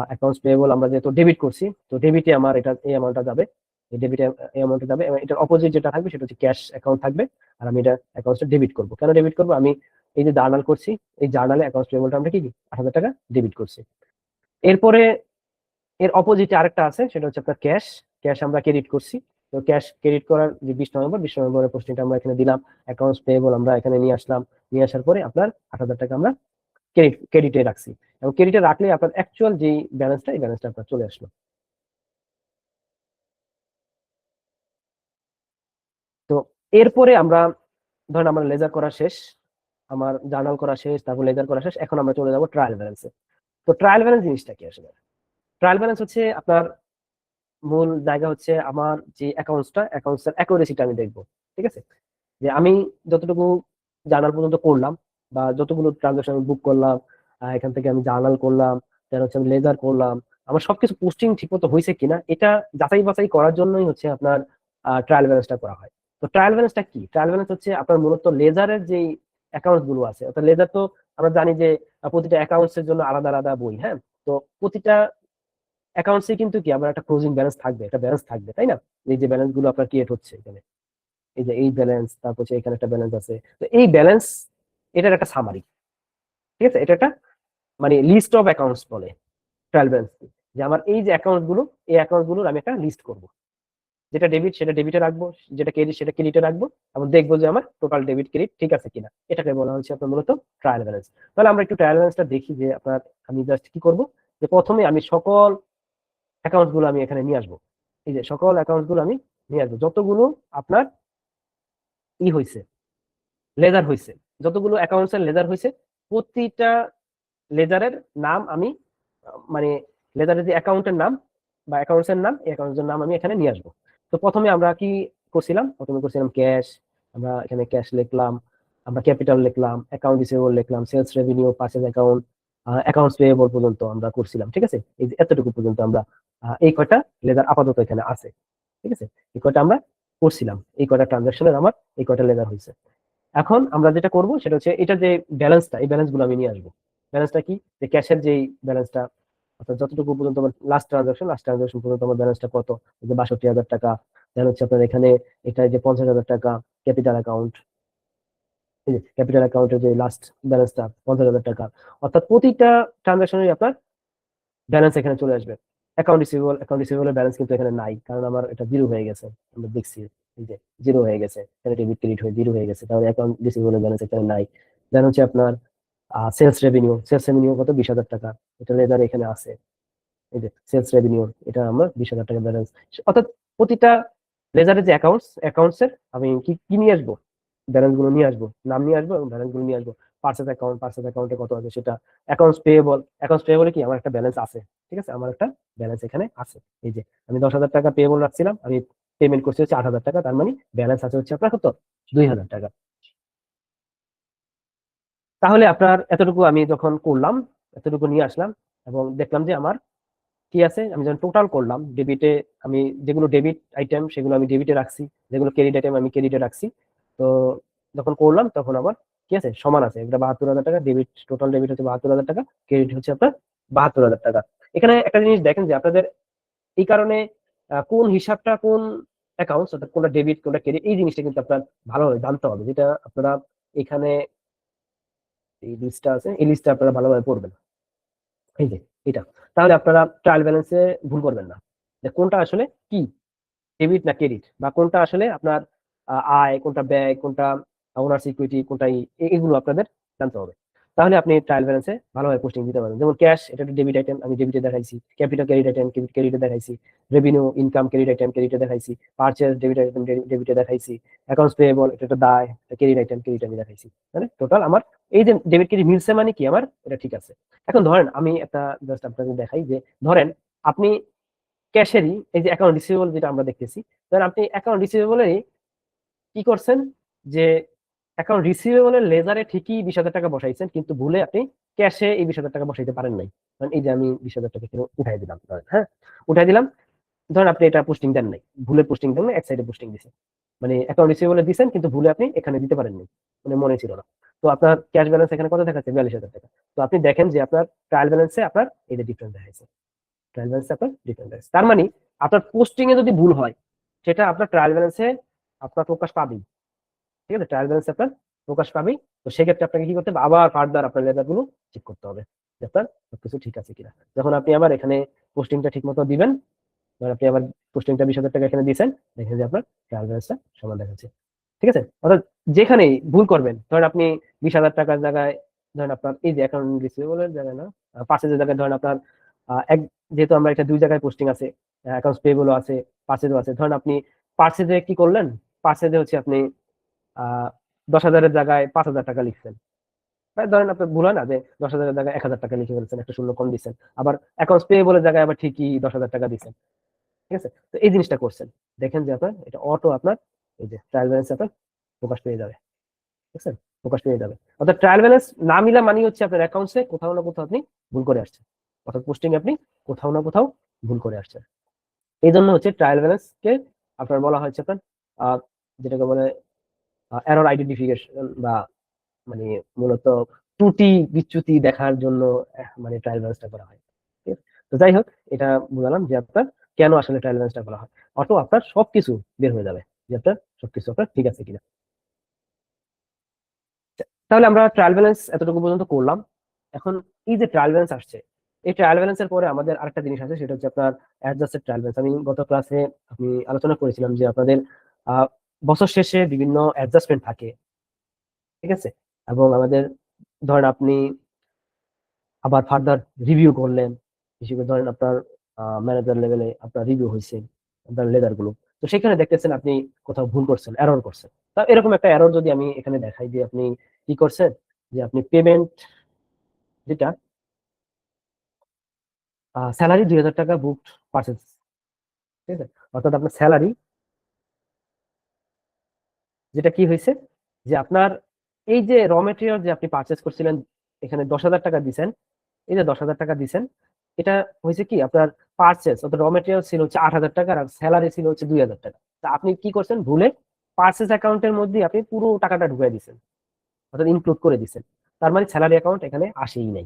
A: অ্যাকাউন্টস পেয়েবল আমরা যেহেতু ডেবিট করছি, তো ডেবিটে আমার এটা এই অ্যামাউন্টটা যাবে, এই ডেবিটে এই অ্যামাউন্টটা যাবে, এবং এটার অপোজিট যেটা থাকবে সেটা হচ্ছে ক্যাশ অ্যাকাউন্ট থাকবে। আর আমি এটা অ্যাকাউন্টসটা ডেবিট করবো। কেন ডেবিট করবো? আমি এই যে জার্নাল করছি, এই জার্নালে অ্যাকাউন্টস পেয়েবলটা আমরা কি 8,000 টাকা ডেবিট করছি। এরপরে এর অপোজিটে আরেকটা আছে, সেটা হচ্ছে আপনার ক্যাশ, আমরা ক্রেডিট করছি। তো ক্যাশ ক্রেডিট করার যে 20 নভেম্বরের পোস্টিংটা আমরা এখানে দিলাম, অ্যাকাউন্টস পেয়েবল আমরা এখানে নিয়ে আসলাম, নিয়ে আসার পরে আপনার 8,000 টাকা আমরা ক্রেডিটে রাখছি, এবং ক্রেডিটে রাখলে আপনার অ্যাকচুয়াল যে ব্যালেন্সটা, এই ব্যালেন্সটা আপনার চলে আসলো। তো এরপরে আমরা ধরেন আমার লেজার করা শেষ, আমার জার্নাল করা শেষ, তারপর লেজার করা শেষ, এখন আমরা চলে যাবো ট্রায়াল ব্যালেন্সে। তো ট্রায়াল ব্যালেন্স জিনিসটা কি আসলে? ট্রায়াল ব্যালেন্স হচ্ছে আপনার মূল জায়গা হচ্ছে আমার যে অ্যাকাউন্টসের অ্যাকুরেসিটা আমি দেখবো। ঠিক আছে, যে আমি যতটুকু জার্নাল পর্যন্ত করলাম, বা যতগুলো ট্রানজাকশন বুক করলাম, এখান থেকে আমি জার্নাল করলাম, তার হচ্ছে আমি লেজার করলাম, আমার সবকিছু পোস্টিং ঠিকমতো হয়েছে কিনা এটা যাচাই বাছাই করার জন্যই হচ্ছে আপনার ট্রায়াল ব্যালেন্সটা করা হয়। তো ট্রায়াল ব্যালেন্সটা কি? ট্রায়াল ব্যালেন্স হচ্ছে আপনার মূলত লেজারের যে অ্যাকাউন্ট গুলো আছে, অর্থাৎ লেজার তো আমরা জানি যে প্রতিটা অ্যাকাউন্টস এর জন্য আলাদা আলাদা বই, হ্যাঁ। তো প্রতিটা অ্যাকাউন্টসে কিন্তু কি আমার একটা ক্লোজিং ব্যালেন্স থাকবে, একটা ব্যালেন্স থাকবে, তাই না? এই যে ব্যালেন্স গুলো আপনার ক্রিয়েট হচ্ছে এখানে, এই যে এই ব্যালেন্স, তারপর হচ্ছে এখানে একটা ব্যালেন্স আছে। তো এই ব্যালেন্স এটার একটা সামারি, ঠিক আছে? এটা একটা মানে লিস্ট অফ অ্যাকাউন্টস বলে ট্রায়াল ব্যালেন্স, যে আমার এই যে অ্যাকাউন্ট গুলো, এই অ্যাকাউন্ট গুলোর আমি একটা লিস্ট করব। যেটা ডেবিট সেটা ডেবিটে রাখবো, যেটা ক্রেডিট সেটা ক্রেডিটে রাখবো, এবং দেখবো যে আমার টোটাল ডেবিট ক্রেডিট ঠিক আছে কিনা। এটাকে বলা হচ্ছে আপনার মূলত ট্রায়াল ব্যালেন্স। তাহলে আমরা একটু ট্রায়াল ব্যালেন্সটা দেখি যে আপনার, আমি জাস্ট কি করব, যে প্রথমে আমি সকল অ্যাকাউন্ট গুলো আমি এখানে নিয়ে আসবো। এই যে সকল অ্যাকাউন্ট গুলো আমি নিয়ে আসবো, যতগুলো আপনার হয়েছে, লেজার হয়েছে, যতগুলো অ্যাকাউন্টস এর লেজার হয়েছে, প্রতিটা লেজারের নাম আমি মানে লেজারের যে অ্যাকাউন্টের নাম বা অ্যাকাউন্টস এর নাম, এই অ্যাকাউন্টস এর নাম আমি এখানে নিয়ে আসবো। তো প্রথমে আমরা কি করছিলাম? প্রথমে করছিলাম ক্যাশ, আমরা এখানে ক্যাশ লিখলাম, আমরা ক্যাপিটাল লিখলাম, অ্যাকাউন্ট রিসিভেবল লিখলাম, sales revenue, purchase account, accounts payable পর্যন্ত আমরা করছিলাম, ঠিক আছে? এই যে এতটুকু পর্যন্ত আমরা এই কয়টা লেজার আপাতত এখানে আছে, ঠিক আছে? এই কয়টা আমরা করছিলাম, এই কয়টা ট্রানজাকশনের আমার এই কয়টা লেজার হয়েছে। এখন আমরা যেটা করব সেটা হচ্ছে এটা যে ব্যালেন্সটা, এই ব্যালেন্স গুলো আমি নিয়ে আসবো। ব্যালেন্সটা কি? যে ক্যাশের যে ব্যালেন্সটা, অর্থাৎ যতটুকু পর্যন্ত আমার লাস্ট ট্রানজাকশন পর্যন্ত আমার ব্যালেন্সটা কত, এই যে ৬২,০০০ টাকা। দেন হচ্ছে আপনার এখানে এটা যে ৫০,০০০ টাকা ক্যাপিটাল অ্যাকাউন্ট, এই যে ক্যাপিটাল অ্যাকাউন্টের যে লাস্ট ব্যালেন্সটা ৫০,০০০ টাকা। অর্থাৎ প্রতিটা ট্রানজাকশনের আপনার ব্যালেন্স এখানে চলে আসবে। অ্যাকাউন্ট রিসিভেবলের ব্যালেন্স কিন্তু এখানে নাই, কারণ আমার এটা জিরো হয়ে গেছে। আমরা দেখছি এই যে জিরো হয়ে গেছে, এখানে ডেবিট ক্রেডিট হয়ে জিরো হয়ে গেছে, তাহলে অ্যাকাউন্ট রিসিভেবলের ব্যালেন্স এখানে নাই। দেন হচ্ছে আপনার সেলস রেভিনিউ কত, ২০,০০০ টাকা, এটা লেজার এখানে আছে। এই যে সেলস রেভিনিউ, এটা আমার ২০,০০০ টাকা ব্যালেন্স। অর্থাৎ প্রতিটা লেজারের যে অ্যাকাউন্টস এর আমি কি কি নিয়ে আসবো, ব্যালেন্স গুলো নিয়ে আসবো, নাম নিয়ে আসবো এবং ব্যালেন্স গুলো নিয়ে আসবো। পার্চেজ অ্যাকাউন্টে কত আছে সেটা, অ্যাকাউন্টস পেয়েবলে কি আমার একটা ব্যালেন্স আছে, ঠিক আছে? আমার একটা ব্যালেন্স এখানে আছে। এই যে আমি ১০,০০০ টাকা পেয়েবল রাখছিলাম, আমি পেমেন্ট করছি হচ্ছে ৮,০০০ টাকা, তার মানে ব্যালেন্স আছে হচ্ছে আপনার কত, ২,০০০ টাকা। তাহলে আপনার এতটুকু আমি যখন করলাম, এতটুকু নিয়ে আসলাম এবং দেখলাম যে আমার কি আছে, আমি যখন টোটাল করলাম ডেবিটে, আমি যেগুলো ডেবিট আইটেম সেগুলো আমি ডেবিটে রাখছি, যেগুলো ক্রেডিট আইটেম আমি ক্রেডিটে রাখছি। তো যখন করলাম তখন আবার কি আছে, সমান আছে, এটা ৭২,০০০ টাকা ডেবিট, টোটাল ডেবিট হচ্ছে ৭২,০০০ টাকা, ক্রেডিট হচ্ছে আপনার ৭২,০০০ টাকা। এখানে একটা জিনিস দেখেন যে আপনাদের এই কারণে কোন হিসাবটা কোন অ্যাকাউন্ট, অর্থাৎ কোনটা ডেবিট কোনটা ক্রেডিট, এই জিনিসটা কিন্তু আপনার ভালোভাবে জানতে হবে, যেটা আপনারা এখানে এই লিস্টটা আছে, এই লিস্টটা আপনারা ভালোভাবে পড়বেন। এই যে এটা, তাহলে আপনারা ট্রায়াল ব্যালেন্সে ভুল করবেন না, যে কোনটা আসলে কি ডেবিট না ক্রেডিট, বা কোনটা আসলে আপনার আয়, কোনটা ব্যয়, কোনটা ওনার সিকিউরিটি, কোনটা এগুলো আপনাদের জানতে হবে। তাহলে আপনি ট্রায়াল ব্যালেন্সে ভালোভাবে পোস্টিং দিতে পারবেন। যেমন ক্যাশ, এটা একটা ডেবিট আইটেম, আমি ডেবিটে দেখাইছি। ক্যাপিটাল ক্রেডিট আইটেম, ক্রেডিটে দেখাইছি। রেভিনিউ ইনকাম ক্রেডিট আইটেম, ক্রেডিটে দেখাইছি। পারচেজ ডেবিট আইটেম, ডেবিটে দেখাইছি। অ্যাকাউন্টস পেয়েবল, এটা একটা দায়, ক্রেডিট আইটেম, ক্রেডিট আমি দেখাইছি। মানে টোটাল আমার এই যে ডেবিট ক্রেডিট মিলছে, মানে কি আমার এটা ঠিক আছে। এখন ধরেন আমি একটা জাস্ট আপনাকে দেখাই, যে ধরেন আপনি ক্যাশেরই এই যে অ্যাকাউন্ট রিসিভেবল যেটা আমরা দেখতেছি, ধরেন আপনি অ্যাকাউন্ট রিসিভেবলেরই কি করছেন, যে অ্যাকাউন্ট রিসিভেবলের লেজারে ঠিকই ২০,০০০ টাকা বসাইছেন, কিন্তু ভুলে আপনি ক্যাশে এই ২০,০০০ টাকা বসাইতে পারেন নাই। কারণ এই যে আমি ২০,০০০ টাকা এখানে উঠাই দিলাম, ধরেন, হ্যাঁ, উঠাই দিলাম। ধরেন আপনি এটা পোস্টিং দেন নাই, ভুলে পোস্টিং দেন না, এক সাইডে পোস্টিং দিছেন, মানে অ্যাকাউন্ট রিসিভেবলে দিছেন কিন্তু ভুলে আপনি এখানে দিতে পারেন নাই, মানে মনে ছিল না। তো আপনার ক্যাশ ব্যালেন্স এখানে কত দেখাচ্ছে, ৪২,০০০ টাকা। তো আপনি দেখেন যে আপনার ট্রায়াল ব্যালেন্সে আপনার এই যে ডিফারেন্স দেখাচ্ছে, ট্রায়াল ব্যালেন্সে আপনার ডিফারেন্স দেখাচ্ছে। তার মানে আপনার পোস্টিং এ যদি ভুল হয়, সেটা আপনার ট্রায়াল ব্যালেন্সে আপনার প্রকাশ পাবেই, ঠিক আছে? ট্রায়াল ব্যালেন্স আপনার প্রকাশ পাবেই। তো সেক্ষেত্রে আপনাকে কি করতে হবে, আবার ফার্দার আপনার লেজার গুলো চেক করতে হবে যে আপনার সবকিছু ঠিক আছে কিনা। যখন আপনি আবার এখানে পোস্টিংটা ঠিক মতো দিবেন, ধরেন আপনি আবার পোস্টিংটা ২০,০০০ টাকা এখানে দিয়েছেন, দেখেন যে আপনার ট্রায়াল ব্যালেন্সটা সমান দেখাচ্ছে, ঠিক আছে? অর্থাৎ যেখানেই ভুল করবেন, ধরেন আপনি ২০,০০০ টাকার জায়গায়, ধরেন আপনার এই যে অ্যাকাউন্ট রিসিভেবলের জায়গায় না, পার্চেজের জায়গায়, ধরেন আপনার এক, যেহেতু আমরা এটা দুই জায়গায় পোস্টিং আছে, অ্যাকাউন্টস পেয়েবলও আছে, পার্চেজও আছে, ধরেন আপনি পার্চেজে কি করলেন, পার্চেজে হচ্ছে আপনি ১০,০০০-এর জায়গায় ৫,০০০ টাকা লিখছেন। ধরেন আপনার ভুল হয় না, যে ১০,০০০-এর জায়গায় ১,০০০ টাকা লিখে ফেলছেন, একটা শূন্য কম দিচ্ছেন। আবার অ্যাকাউন্টস পেয়েবলের জায়গায় আবার ঠিকই ১০,০০০ টাকা দিচ্ছেন, ঠিক আছে? তো এই জিনিসটা করছেন, দেখেন যে আপনার এটা অটো আপনার এই যে ট্রায়াল ব্যালেন্স আপনার প্রকাশ পেয়ে যাবে, ঠিক আছে? প্রকাশ পেয়ে যাবে। অর্থাৎ ট্রায়াল ব্যালেন্স না মিলা মানে হচ্ছে আপনার অ্যাকাউন্টসে কোথাও না কোথাও আপনি ভুল করে আসছেন, অর্থাৎ পোস্টিং আপনি কোথাও না কোথাও ভুল করে আসছেন। এই জন্য হচ্ছে ট্রায়াল ব্যালেন্সকে আপনার বলা হচ্ছে আপনার আহ, যেটাকে বলে এরর আইডেন্টিফিকেশন, বা মানে মূলত ত্রুটি বিচ্যুতি দেখার জন্য মানে ট্রায়াল ব্যালেন্সটা করা হয়। ঠিক আছে? তো যাই হোক, এটা বুঝালাম যে আপনার কেন আসলে ট্রায়াল ব্যালেন্সটা করা হয়। অটো আপনার সবকিছু বের হয়ে যাবে যে আপনার সবকিছু আপনার ঠিক আছে কিনা। তাহলে আমরা ট্রায়াল ব্যালেন্স এতটুকু পর্যন্ত করলাম। এখন এই যে ট্রায়াল ব্যালেন্স আসছে, এই ট্রায়াল ব্যালেন্সের পরে আমাদের আরেকটা জিনিস আছে, সেটা হচ্ছে আপনার অ্যাডজাস্টেড ট্রায়াল ব্যালেন্স। আমি গত ক্লাসে আমি আলোচনা করেছিলাম যে আপনাদের আহ, বছর শেষে বিভিন্ন অ্যাডজাস্টমেন্ট থাকে, ঠিক আছে? এবং আমাদের ধরেন আপনি আবার ফার্দার রিভিউ করলেন, হিসেবে ধরেন আপনার ম্যানেজার লেভেলে আপনার রিভিউ হয়েছে আপনার লেদার গুলো, তো সেখানে দেখতেছেন আপনি কোথাও ভুল করছেন, এরর করছেন। তা এরকম একটা এরর যদি আমি এখানে দেখাই যে আপনি কি করছেন, যে আপনি পেমেন্ট যেটা স্যালারি 2,000 টাকা বুকড পারচেজ, ঠিক আছে? অর্থাৎ আপনার স্যালারি যেটা কি হয়েছে, যে আপনার এই যে র মেটেরিয়াল যে আপনি পারচেজ করছিলেন, এখানে 10,000 টাকা দিছেন, এই যে 10,000 টাকা দিছেন, এটা হয়েছে কি আপনার পারচেস অর্থাৎ র মেটেরিয়াল ছিল হচ্ছে 8,000 টাকা, আর স্যালারি ছিল হচ্ছে 2,000 টাকা। তা আপনি কি করছেন, ভুলে পারচেস অ্যাকাউন্টের মধ্যে আপনি পুরো টাকাটা ঢুকাই দিচ্ছেন, অর্থাৎ ইনক্লুড করে দিচ্ছেন। তার মানে স্যালারি অ্যাকাউন্ট এখানে আসেই নাই।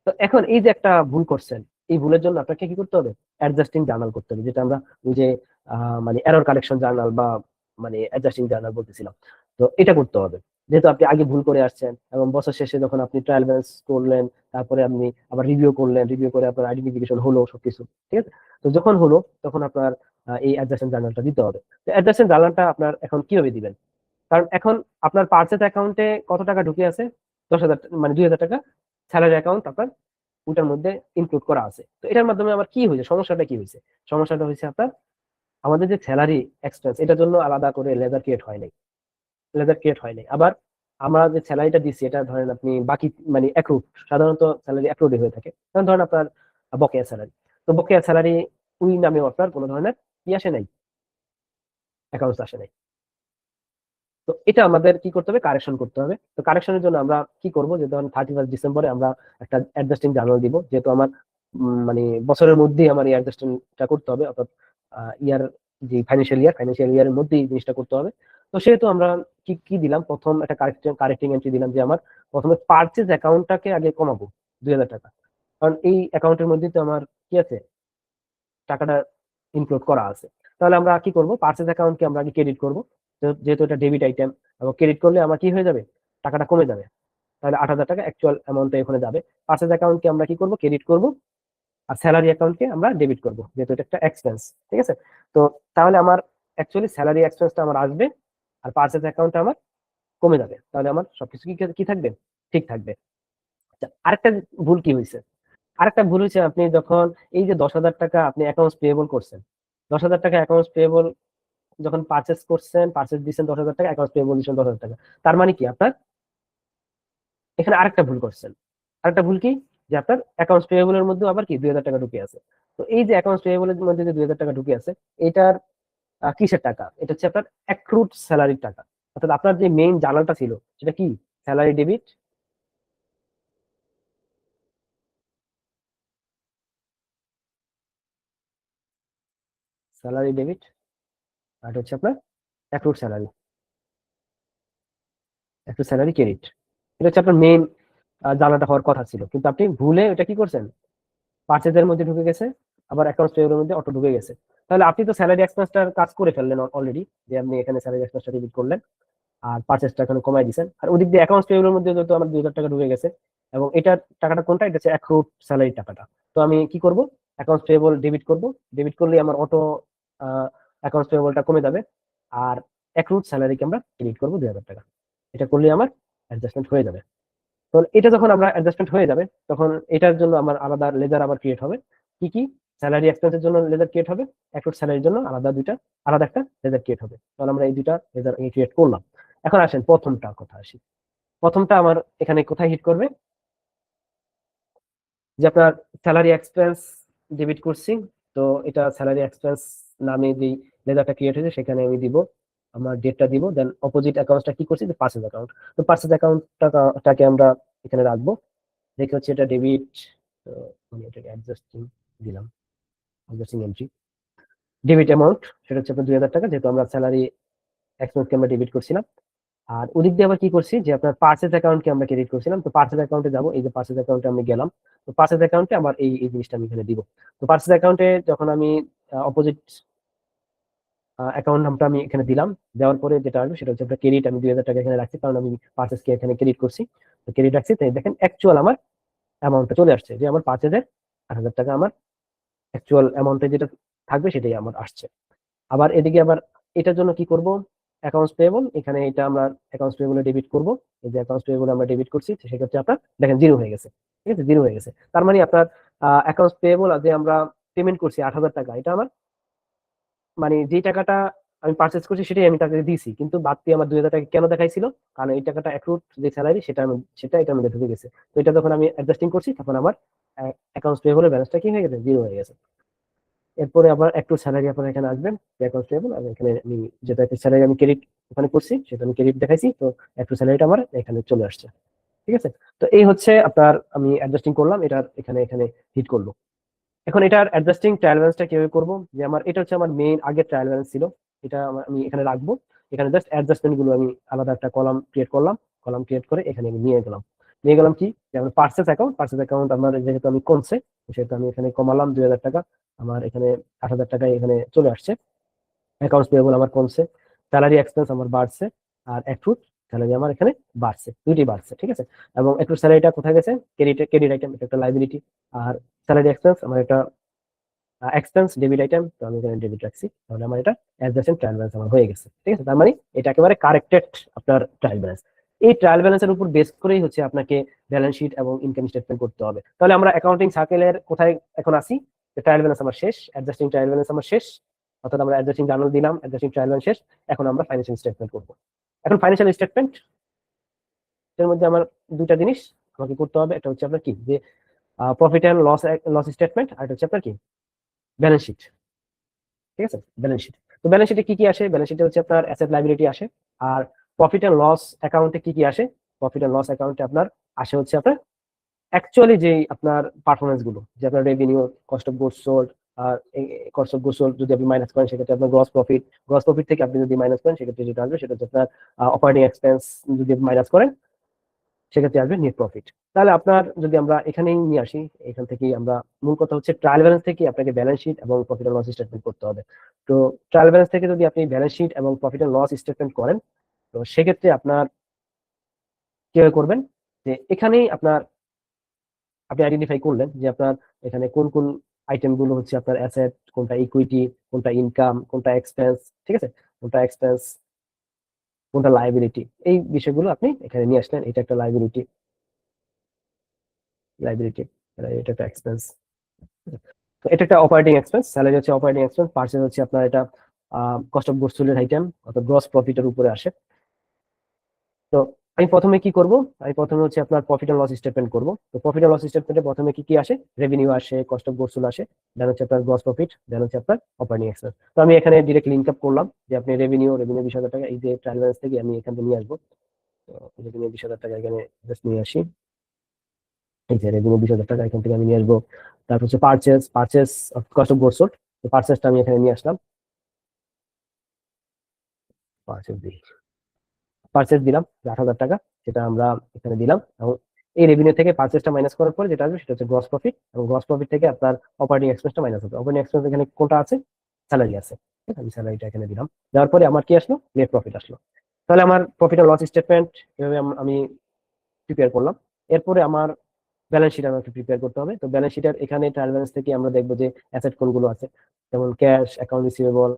A: তো এখন এই যে একটা ভুল করছেন, এই ভুলের জন্য আপনাকে কি করতে হবে, অ্যাডজাস্টিং জার্নাল করতে হবে, যেটা আমরা ওই যে মানে এরর কালেকশন জার্নাল বা মানে অ্যাডজাস্টিং জার্নাল বলতেছিলাম। তো এটা করতে হবে, যেহেতু আপনি আগে ভুল করে আসছেন এবং বছর শেষে যখন আপনি ট্রায়াল ব্যালেন্স করলেন, তারপরে আপনি আবার রিভিউ করলেন, রিভিউ করে আপনার আইডেন্টিফিকেশন হলো সবকিছু, ঠিক আছে? তো যখন হলো তখন আপনার এই অ্যাডজাস্টিং জার্নালটা দিতে হবে। তো অ্যাডজাস্টিং জার্নালটা আপনার এখন কিভাবে দিবেন, কারণ এখন আপনার পার্চেস অ্যাকাউন্টে কত টাকা ঢুকে আছে, 10,000, মানে 2,000 টাকা স্যালারি অ্যাকাউন্ট আপনার ওটার মধ্যে ইনক্লুড করা আছে। তো এটার মাধ্যমে আমার কি হয়েছে, সমস্যাটা কি হয়েছে, সমস্যাটা হয়েছে আপনার আমাদের যে স্যালারি এক্সপেন্স, এটার জন্য আলাদা করে লেজার ক্রিয়েট হয় নাই, লেজার ক্রিয়েট হয় নাই। আবার আমরা যে স্যালারিটা দিচ্ছি এটা ধরেন আপনি বাকি মানে অ্যাক্রুড, সাধারণত স্যালারি অ্যাক্রুডে হয়ে থাকে, কারণ ধরেন আপনার বকেয়া স্যালারি, তো বকেয়া স্যালারি ওই নামেও আপনার কোনো ধরনের কি আসে নাই, অ্যাকাউন্টস আসে নাই। তো এটা আমাদের কি করতে হবে, কারেকশন করতে হবে। তো কারেকশনের জন্য আমরা কি করব, যে ধরুন 31 ডিসেম্বরে আমরা একটা অ্যাডজাস্টিং জার্নাল দিব, যেহেতু আমার মানে বছরের মধ্যেই আমার এই অ্যাডজাস্টিংটা করতে হবে, অর্থাৎ ইয়ার যে ফাইন্যান্সিয়াল ইয়ারের মধ্যেই এই জিনিসটা করতে হবে। তো সেহেতু আমরা কি কি দিলাম, প্রথম একটা কারেক্টিং এন্ট্রি দিলাম যে আমার প্রথমে পার্চেজ অ্যাকাউন্টটাকে আগে কমাবো 2,000 টাকা, কারণ এই অ্যাকাউন্টের মধ্যে তো আমার কি আছে, টাকাটা ইনক্লুড করা আছে। তাহলে আমরা কি করব, পার্চেজ অ্যাকাউন্টকে আমরা আগে ক্রেডিট করব, যেহেতু এটা ডেবিট আইটেম, এবং ক্রেডিট করলে আমার কি হয়ে যাবে, টাকাটা কমে যাবে। তাহলে 8,000 টাকা অ্যাকচুয়াল অ্যামাউন্টটা এখানে যাবে। পার্চেজ অ্যাকাউন্টকে আমরা কি করব, ক্রেডিট করব, আর স্যালারি অ্যাকাউন্টকে আমরা ডেবিট করব, যেহেতু এটা একটা এক্সপেন্স, ঠিক আছে? তো তাহলে আমার অ্যাকচুয়ালি স্যালারি এক্সপেন্সটা আমার আসবে, আর পার্চেজ অ্যাকাউন্টটা আমার কমে যাবে। তাহলে আমার সবকিছু কি কি থাকবে, ঠিক থাকবে। আচ্ছা, আরেকটা ভুল কি হয়েছে, আরেকটা ভুল হয়েছে, আপনি যখন এই যে 10,000 টাকা আপনি অ্যাকাউন্টস পেয়েবল করছেন, 10,000 টাকা অ্যাকাউন্টস পেয়েবল যখন পারচেস করছেন, পারচেস দিচ্ছেন 10,000 টাকা, অ্যাকাউন্টস পেয়েবল দিচ্ছেন 10,000 টাকা। তার মানে কি আপনার এখানে আরেকটা ভুল করছেন। আরেকটা ভুল কি, যে আপনার অ্যাকাউন্টস পেয়েবল এর মধ্যে আবার কি 2,000 টাকা ঢুকে আছে। তো এই যে অ্যাকাউন্টস পেয়েবল এর মধ্যে যে 2,000 টাকা ঢুকে আছে, এটার কিসের টাকা, এটা হচ্ছে আপনার অ্যাক্রুড স্যালারির টাকা। অর্থাৎ আপনার যে মেইন জার্নালটা ছিল সেটা কি, স্যালারি ডেবিট, স্যালারি ডেবিট, আর এটা হচ্ছে আপনার accrued salary, accrued salary credit. এটা হচ্ছে আপনার মেইন জার্নালটা হওয়ার কথা ছিল, কিন্তু আপনি ভুলে এটা কি করছেন, পার্চেজের মধ্যে ঢুকে গেছে, আবার অ্যাকাউন্টস পেয়েবলের মধ্যে অটো ঢুকে গেছে। তাহলে আপনি তো স্যালারি এক্সপেন্সটার কাজ করে ফেললেন অলরেডি, যে আপনি এখানে স্যালারি এক্সপেন্সটা ডেবিট করলেন আর পার্চেসটা এখানে কমাই দিয়েছেন, আর ওদিক দিয়ে অ্যাকাউন্টস পেয়েবলের মধ্যে যেহেতু আমার 2,000 টাকা ঢুকে গেছে, এবং এটার টাকাটা কোনটা, এটা হচ্ছে অ্যাক্রুড স্যালারি টাকাটা। তো আমি কি করব, অ্যাকাউন্টস পেয়েবল ডেবিট করব, ডেবিট করলে আমার অটো অ্যাকাউন্টস পেয়েবলটা কমে যাবে, আর অ্যাক্রুড স্যালারিকে আমরা ক্রেডিট করবো 2,000 টাকা। এটা করলে আমার অ্যাডজাস্টমেন্ট হয়ে যাবে। তো এটা যখন আমরা অ্যাডজাস্টমেন্ট হয়ে যাবে, তখন এটার জন্য আমার আলাদা লেজার আবার ক্রিয়েট হবে। কি কি, স্যালারি এক্সপেন্সের জন্য লেজার ক্রিয়েট হবে, অ্যাক্রুড স্যালারির জন্য আলাদা একটা লেজার ক্রিয়েট হবে। তাহলে আমরা এই দুইটা লেজার ক্রিয়েট করলাম। এখন আসেন প্রথমটা কথা আসি, প্রথমটা আমার এখানে কোথায় হিট করবে, যে আপনার স্যালারি এক্সপেন্স ডেবিট করছি। তো এটা স্যালারি এক্সপেন্স নামে যে লেজারটা ক্রিয়েট হয়েছে সেখানে আমি দিব আমার ডেটটা দিব, দেন অপোজিট অ্যাকাউন্টটা কি করছি, যে পার্চেজ অ্যাকাউন্ট। তো পার্চেজ অ্যাকাউন্টটাকে আমরা এখানে রাখবো, দেখে হচ্ছে এটা ডেবিট তো আমি এটাকে অ্যাডজাস্টিং দিলাম, অ্যাডজাস্টিং এন্ট্রি। ডেবিট অ্যামাউন্ট সেটা হচ্ছে আপনার 2000 টাকা, যেহেতু আমরা স্যালারি এক্সপেন্সকে আমরা ডেবিট করছিলাম। আর ওদিক দিয়ে আবার কি করছি, যে আপনার পার্চেজ অ্যাকাউন্টকে আমরা ক্রেডিট করছিলাম। তো পার্চেজ অ্যাকাউন্টে যাবো, এই যে পার্চেজ অ্যাকাউন্টে আমি গেলাম। তো পার্চেজ অ্যাকাউন্টে আমার এই জিনিসটা আমি এখানে দিব। তো পার্চেজ অ্যাকাউন্টে যখন আমি অপোজিট অ্যাকাউন্ট নামটা আমি এখানে দিলাম, দেওয়ার পরে যেটা আসবে সেটা হচ্ছে আপনার ক্রেডিট। আমি 2000 টাকা এখানে রাখছি কারণ আমি পার্চেসকে এখানে ক্রেডিট করছি। তো ক্রেডিট রাখছি, তাই দেখেন অ্যাকচুয়াল আমার অ্যামাউন্টটা চলে আসছে, যে আমার পার্চেজের 8000 টাকা আমার অ্যাকচুয়াল অ্যামাউন্টে যেটা থাকবে সেটাই আমার আসছে। আবার এদিকে আবার এটার জন্য কি করব, অ্যাকাউন্টস পেয়েবল, এখানে এটা আমরা অ্যাকাউন্টস পেয়েবলে ডেবিট করব। এই যে অ্যাকাউন্টস পেয়েবল আমরা ডেবিট করছি, তো সেক্ষেত্রে আপনার দেখেন জিরো হয়ে গেছে। ঠিক আছে, জিরো হয়ে গেছে। তার মানে আপনার অ্যাকাউন্টস পেয়েবল যে আমরা পেমেন্ট করছি 8000 টাকা, এটা আমার মানে যে টাকাটা আমি পার্চেস করছি সেটাই আমি তাকে দিয়েছি, কিন্তু বাড়তি আমার 2000 টাকা কেন দেখাইছিল, কারণ এই টাকাটা অ্যাক্রুড যে স্যালারি সেটা এটার মধ্যে ঢুকে গেছে। তো এটা যখন আমি অ্যাডজাস্টিং করছি তখন আমার অ্যাকাউন্টস পেয়েবলের ব্যালেন্সটা কি হয়ে গেছে, জিরো হয়ে গেছে। এরপরে আবার একটু স্যালারি আপনার এখানে আসবেন, অ্যাকাউন্টস পেয়েবল। আর এখানে আমি যেটা একটা স্যালারি আমি ক্রেডিট ওখানে করছি সেটা আমি ক্রেডিট দেখাইছি, তো একটু স্যালারিটা আমার এখানে চলে আসছে। ঠিক আছে, তো এই হচ্ছে আপনার আমি অ্যাডজাস্টিং করলাম, এটা এখানে এখানে হিট করলো। এখন এটার অ্যাডজাস্টিং ট্রায়াল ব্যালেন্সটা কিভাবে করবো, যে আমার এটা হচ্ছে আমার মেইন আগের ট্রায়াল ব্যালেন্স ছিল, এটা আমি এখানে রাখবো। এখানে জাস্ট অ্যাডজাস্টমেন্ট গুলো আমি আলাদা একটা কলাম ক্রিয়েট করলাম, কলাম ক্রিয়েট করে এখানে আমি নিয়ে গেলাম কি, যে আমার পার্সেস অ্যাকাউন্ট আমার যেহেতু আমি কমছে, সেহেতু আমি এখানে কমালাম 2000 টাকা। আমার এখানে 8000 টাকা এখানে চলে আসছে। অ্যাকাউন্টস পেয়েবল আমার কমছে, স্যালারি এক্সপেন্স আমার বাড়ছে, আর অ্যাক্রুড স্যালারি আমার এখানে বাড়ছে, দুইটি বাড়ছে। ঠিক আছে, এবং অ্যাক্রুড স্যালারিটা কোথায় গেছে, ক্রেডিট আইটেম, এটা একটা লাইবিলিটি। আর স্যালারি এক্সপেন্স আমার এটা এক্সপেন্স ডেবিট আইটেম, তো আমি এখানে ডেবিট রাখছি, তাহলে আমার এটা অ্যাডজাস্টেন্ট ট্রায়াল ব্যালেন্স আমার হয়ে গেছে। ঠিক আছে, তার মানে এটা একেবারে কারেক্টেড আপনার ট্রায়াল ব্যালেন্স। এই ট্রায়াল ব্যালেন্সের উপর বেস করেই হচ্ছে আপনাকে ব্যালেন্স শিট এবং ইনকাম স্টেটমেন্ট করতে হবে। তাহলে আমরা অ্যাকাউন্টিং সার্কেলের কোথায় এখন আসি, ট্রায়াল ব্যালেন্স আমার শেষ, অ্যাডজাস্টিং ট্রায়াল ব্যালেন্স আমার শেষ, অর্থাৎ আমরা অ্যাডজাস্টিং জার্নাল দিলাম, অ্যাডজাস্টিং ট্রায়াল ব্যালেন্স শেষ। এখন আমরা ফাইন্যান্সিয়াল স্টেটমেন্ট করবো। এখন ফাইন্যান্সিয়াল স্টেটমেন্ট এর মধ্যে আমার দুইটা জিনিস আমাকে করতে হবে, একটা হচ্ছে আপনার কি, যে প্রফিট অ্যান্ড লস স্টেটমেন্ট, আর একটা হচ্ছে আপনার কি, ব্যালেন্স শিট। ঠিক আছে, ব্যালেন্স শিট। তো ব্যালেন্স শিটে কি কি আসে, ব্যালেন্স শিটে হচ্ছে আপনার অ্যাসেট লাইবিলিটি আসে। আর প্রফিট এন্ড লস অ্যাকাউন্টে কি কি আসে, প্রফিট এন্ড লস অ্যাকাউন্টে আপনার আসে হচ্ছে আপনার অ্যাকচুয়ালি যে আপনার পারফরমেন্স গুলো, যে আপনার revenue, cost of goods sold. আর কস্ট অফ গুডস সোল্ড যদি আপনি মাইনাস করেন সেক্ষেত্রে আপনার গ্রস প্রফিট থেকে আপনি যদি মাইনাস করেন সেক্ষেত্রে যেটা আসবে সেটা হচ্ছে আপনার অপারেটিং এক্সপেন্স যদি মাইনাস করেন সেক্ষেত্রে আসবে নেট প্রফিট। তাহলে আপনার যদি আমরা এখানেই নিয়ে আসি, এখান থেকেই আমরা মূল কথা হচ্ছে ট্রায়াল ব্যালেন্স থেকে আপনাকে ব্যালেন্স শিট এবং প্রফিট এন্ড লস স্টেটমেন্ট করতে হবে। তো ট্রায়াল ব্যালেন্স থেকে যদি আপনি ব্যালেন্স শিট এবং প্রফিট এন্ড লস স্টেটমেন্ট করেন, তো সেক্ষেত্রে আপনার কিভাবে করবেন, যে এখানেই আপনি আইডেন্টিফাই করলেন যে আপনার এখানে কোন কোন আইটেম গুলো হচ্ছে আপনার অ্যাসেট, কোনটা ইকুইটি, কোনটা ইনকাম, কোনটা এক্সপেন্স। ঠিক আছে, কোনটা এক্সপেন্স, কোনটা লাইবিলিটি, এই বিষয়গুলো আপনি এখানে নিয়ে আসলেন। এটা একটা লাইবিলিটি, এটা একটা এক্সপেন্স। তো এটা একটা অপারেটিং এক্সপেন্স, স্যালারি হচ্ছে অপারেটিং এক্সপেন্স, পার্চেজ হচ্ছে আপনার এটা cost of goods sold item, অর্থাৎ গ্রস প্রফিটের উপরে আসে। তো আমি প্রথমে কি করব, আমি প্রথমে হচ্ছে আপনার প্রফিট এন্ড লস স্টেটমেন্ট করব। তো প্রফিট এন্ড লস স্টেটমেন্টে প্রথমে কি কি আসে, রেভিনিউ আসে, কস্ট অফ গুডস সোল্ড আসে, দেন হচ্ছে আপনার গ্রস প্রফিট, দেন হচ্ছে আপনার অপারেটিং এক্সপেন্স। তো আমি এখানে ডিরেক্ট লিঙ্ক আপ করলাম, যে আপনি রেভিনিউ 20,000 টাকা, এই যে ট্রায়াল ব্যালেন্স থেকে আমি এখান থেকে নিয়ে আসবো। তো রেভিনিউ 20,000 টাকা এখানে জাস্ট নিয়ে আসি, এই যে রেভিনিউ 20,000 টাকা এখান থেকে আমি নিয়ে আসবো। তারপর হচ্ছে purchase cost of goods sold, তো পারচেসটা আমি এখানে নিয়ে আসলাম, পারচেস দিই, পারচেস দিলাম 8,000 টাকা, যেটা আমরা এখানে দিলাম। এবং এই রেভিনিউ থেকে পারচেসটা মাইনাস করার পরে যেটা আসবে সেটা হচ্ছে গ্রস প্রফিট, এবং গ্রস প্রফিট থেকে আপনার অপারেটিং এক্সপেন্সটা মাইনাস হবে। অপারেটিং এক্সপেন্স এখানে কোনটা আছে, স্যালারি আছে। ঠিক আছে, আমি স্যালারিটা এখানে দিলাম, দেওয়ার পরে আমার কি আসলো, নেট প্রফিট আসলো। তাহলে আমার প্রফিট এন্ড লস স্টেটমেন্ট এভাবে আমি প্রিপেয়ার করলাম। এরপরে আমার ব্যালেন্স শিট আমাকে প্রিপেয়ার করতে হবে। তো ব্যালেন্স শিটের এখানে ট্রায়াল ব্যালেন্স থেকে আমরা দেখবো যে অ্যাসেট কোনগুলো আছে, যেমন ক্যাশ, অ্যাকাউন্ট রিসিভেবল,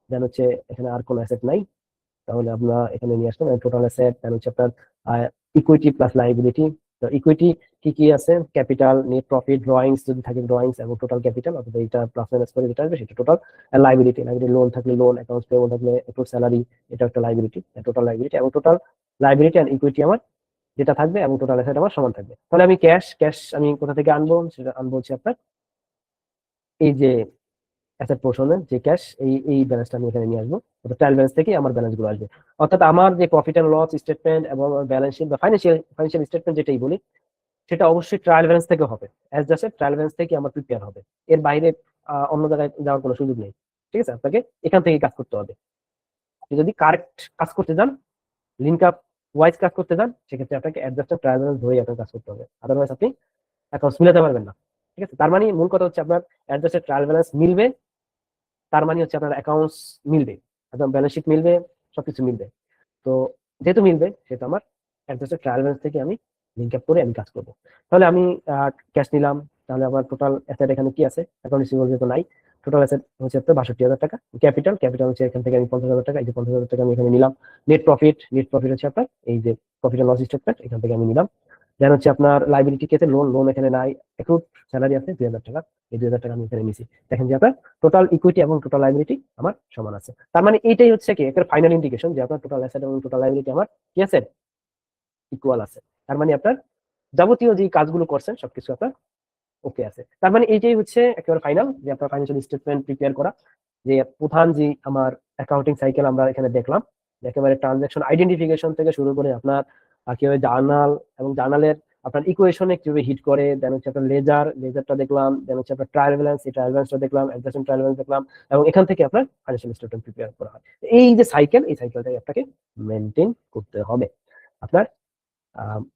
A: দেন হচ্ছে এখানে আর কোনো অ্যাসেট নাই। তাহলে আমরা এখানে নিয়ে আসলাম টোটাল অ্যাসেট, দেন হচ্ছে আপনার ইকুইটি প্লাস লাইবিলিটি। তো ইকুইটি কি কি আছে, ক্যাপিটাল, নেট প্রফিট, ড্রয়িংস যদি থাকে ড্রয়িংস, এবং টোটাল ক্যাপিটাল, অথবা এটা প্লাস মাইনাস করে যেটা আসবে সেটা টোটাল। লাইবিলিটি লোন থাকলে লোন, অ্যাকাউন্টস পেয়েবল থাকলে একটু স্যালারি, এটা একটা লাইবিলিটি, টোটাল লাইবিলিটি। এবং টোটাল লাইবিলিটি আর ইকুইটি আমার যেটা থাকবে এবং টোটাল অ্যাসেট আমার সমান থাকবে। তাহলে আমি ক্যাশ আমি কোথা থেকে আনবো, সেটা আনবো হচ্ছে আপনার এই যে অ্যাসেট পোর্শনের যে ক্যাশ, এই ব্যালেন্সটা আমি এখানে নিয়ে আসবো। অর্থাৎ ট্রায়াল ব্যালেন্স থেকে আমার ব্যালেন্স গুলো আসবে। অর্থাৎ আমার যে প্রফিট এন্ড লস স্টেটমেন্ট এবং ব্যালেন্স শিট বা ফাইন্যান্সিয়াল স্টেটমেন্ট যেটাই বলি, সেটা অবশ্যই ট্রায়াল ব্যালেন্স থেকে হবে। অ্যাজ জাস্ট ট্রায়াল ব্যালেন্স থেকে আমার প্রিপেয়ার হবে। এর বাইরে অন্য জায়গায় যাওয়ার কোনো সুযোগ নেই। ঠিক আছে, আপনাকে এখান থেকে কাজ করতে হবে। আপনি যদি কারেক্ট কাজ করতে যান, লিঙ্ক আপ ওয়াইজ কাজ করতে যান, সেক্ষেত্রে আপনাকে অ্যাডজাস্টেড ট্রায়াল ব্যালেন্স ধরেই আপনার কাজ করতে হবে, আদারওয়াইজ আপনি অ্যাকাউন্টস মিলাতে পারবেন না। ঠিক আছে, তার মানে মূল কথা হচ্ছে আপনার অ্যাডজাস্টেড ট্রায়াল ব্যালেন্স মিলবে, তার মানে হচ্ছে আপনার অ্যাকাউন্টস মিলবে, আপনার ব্যালেন্স শিট মিলবে, সবকিছু মিলবে। তো যেহেতু মিলবে সেহেতু আমার অ্যাডজাস্টেড ট্রায়াল ব্যালেন্স থেকে আমি লিঙ্ক আপ করে আমি কাজ করবো। তাহলে আমি ক্যাশ নিলাম, তাহলে আমার টোটাল অ্যাসেট এখানে কি আছে, অ্যাকাউন্ট রিসিভেবল যেহেতু নাই, টোটাল অ্যাসেট হচ্ছে আপনার 62,000 টাকা। ক্যাপিটাল ক্যাপিটাল হচ্ছে এখান থেকে আমি 50,000 টাকা, এই যে 50,000 টাকা আমি এখানে নিলাম। নেট প্রফিট হচ্ছে আপনার এই যে প্রফিট অ্যান্ড লস স্টেটমেন্ট, এখান থেকে আমি নিলাম। দেন হচ্ছে আপনার লাইবিলিটি কেসে লোন এখানে নাই, অ্যাক্রুড স্যালারি আছে 2,000 টাকা, এই 2,000 টাকা আমি এখানে নিছি। দেখেন যে আপনার টোটাল ইকুইটি এবং টোটাল লাইবিলিটি আমার সমান আছে। তার মানে এইটাই হচ্ছে কি একটা ফাইনাল ইন্ডিকেশন যে আপনার টোটাল অ্যাসেট এবং টোটাল লাইবিলিটি আমার কি আছে, ইকুয়াল আছে। তার মানে আপনার যাবতীয় যে কাজগুলো করছেন সবকিছু আপনার ওকে আছে। তার মানে এইটাই হচ্ছে একেবারে ফাইনাল যে আপনার ফাইন্যান্সিয়াল স্টেটমেন্ট প্রিপেয়ার করা। যে প্রধান যে আমার অ্যাকাউন্টিং সাইকেল আমরা এখানে দেখলাম, একেবারে ট্রানজাকশন আইডেন্টিফিকেশন থেকে শুরু করে আপনার কিভাবে জার্নাল এবং জার্নালের আপনার ইকুয়েশনে কিভাবে হিট করে, দেন হচ্ছে আপনার লেজারটা দেখলাম, দেন হচ্ছে আপনার ট্রায়াল ব্যালেন্স, এই ট্রায়াল ব্যালেন্সটা দেখলাম, অ্যাডজাস্টমেন্ট ট্রায়াল ব্যালেন্স দেখলাম, এবং এখান থেকে আপনার ফাইন্যান্সিয়াল স্টেটমেন্ট প্রিপেয়ার করা হয়। এই যে সাইকেল, এই সাইকেলটাই আপনাকে মেনটেন করতে হবে আপনার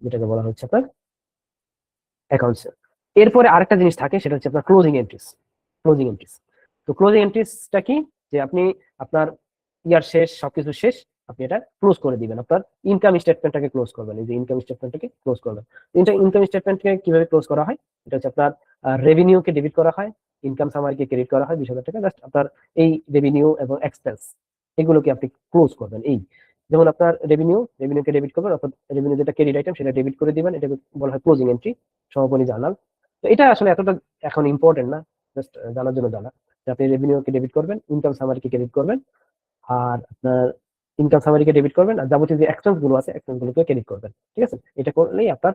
A: যেটাকে বলা হচ্ছে আপনার অ্যাকাউন্টস। এরপরে আরেকটা জিনিস থাকে, সেটা হচ্ছে আপনার ক্লোজিং এন্ট্রিস। তো ক্লোজিং এন্ট্রিসটা কি, যে আপনি আপনার ইয়ার শেষ, সবকিছু শেষ, আপনি এটা ক্লোজ করে দিবেন, আপনার ইনকাম স্টেটমেন্টটাকে ক্লোজ করবেন। এই যে ইনকাম স্টেটমেন্টটাকে ক্লোজ করবেন, ইনকাম স্টেটমেন্টকে কিভাবে ক্লোজ করা হয়, এটা হচ্ছে আপনার রেভিনিউকে ডেবিট করা হয়, ইনকাম সামারিকে ক্রেডিট করা হয় 20,000 টাকা। জাস্ট আপনার এই রেভিনিউ এবং এক্সপেন্স এগুলোকে আপনি ক্লোজ করবেন। এই যেমন আপনার রেভিনিউকে ডেবিট করবেন, অর্থাৎ রেভিনিউ যেটা ক্রেডিট আইটেম সেটা ডেবিট করে দিবেন, এটাকে বলা হয় ক্লোজিং এন্ট্রি, সমাপনী জার্নাল। তো এটা আসলে এতটা এখন ইম্পর্টেন্ট না, জাস্ট জানার জন্য জানা যে আপনি রেভিনিউকে ডেবিট করবেন, ইনকাম সামারিকে ক্রেডিট করবেন, আর আপনার ইনকাম সামারিকে ডেবিট করবেন, আর যাবতীয় যে এক্সপেন্স গুলো আছে এক্সপেন্স গুলোকে ক্রেডিট করবেন। ঠিক আছে, এটা করলেই আপনার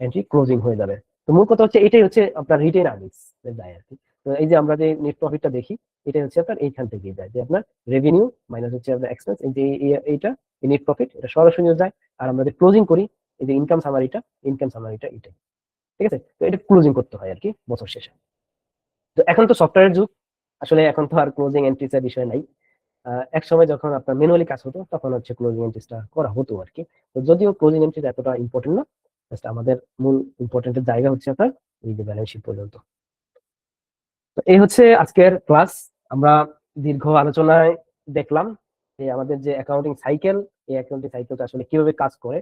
A: এন্ট্রি ক্লোজিং হয়ে যাবে। তো মূল কথা হচ্ছে এটাই হচ্ছে আপনার রিটেন আর্নিংস যায় আর কি। তো এই যে আমরা যে নেট প্রফিটটা দেখি, এটাই হচ্ছে আপনার এইখান থেকেই যায়, যে আপনার রেভিনিউ মাইনাস হচ্ছে আপনার এক্সপেন্স, এই যে এইটা নেট প্রফিট, এটা সরাসরি যায়। আর আমরা যে ক্লোজিং করি, এই যে ইনকাম সামারিটা এটাই। ঠিক আছে, তো এটা ক্লোজিং করতে হয় আর কি বছর শেষে। তো এখন তো সফটওয়্যারের যুগ, আসলে এখন তো আর ক্লোজিং এন্ট্রিস এর বিষয় নাই। এক সময় যখন আপনার ম্যানুয়ালি কাজ হতো তখন হচ্ছে ক্লোজিং এন্ট্রিসটা করা হতো আর কি। তো যদিও ক্লোজিং এন্ট্রিস এতটা ইম্পর্টেন্ট না, জাস্ট আমাদের মূল ইম্পর্টেন্টের জায়গা হচ্ছে আপনার এই যে ব্যালেন্স শিট পর্যন্ত। তো এই হচ্ছে আজকের ক্লাস। আমরা দীর্ঘ আলোচনায় দেখলাম যে আমাদের যে অ্যাকাউন্টিং সাইকেল, এই অ্যাকাউন্টিং সাইকেলটা আসলে কিভাবে কাজ করে।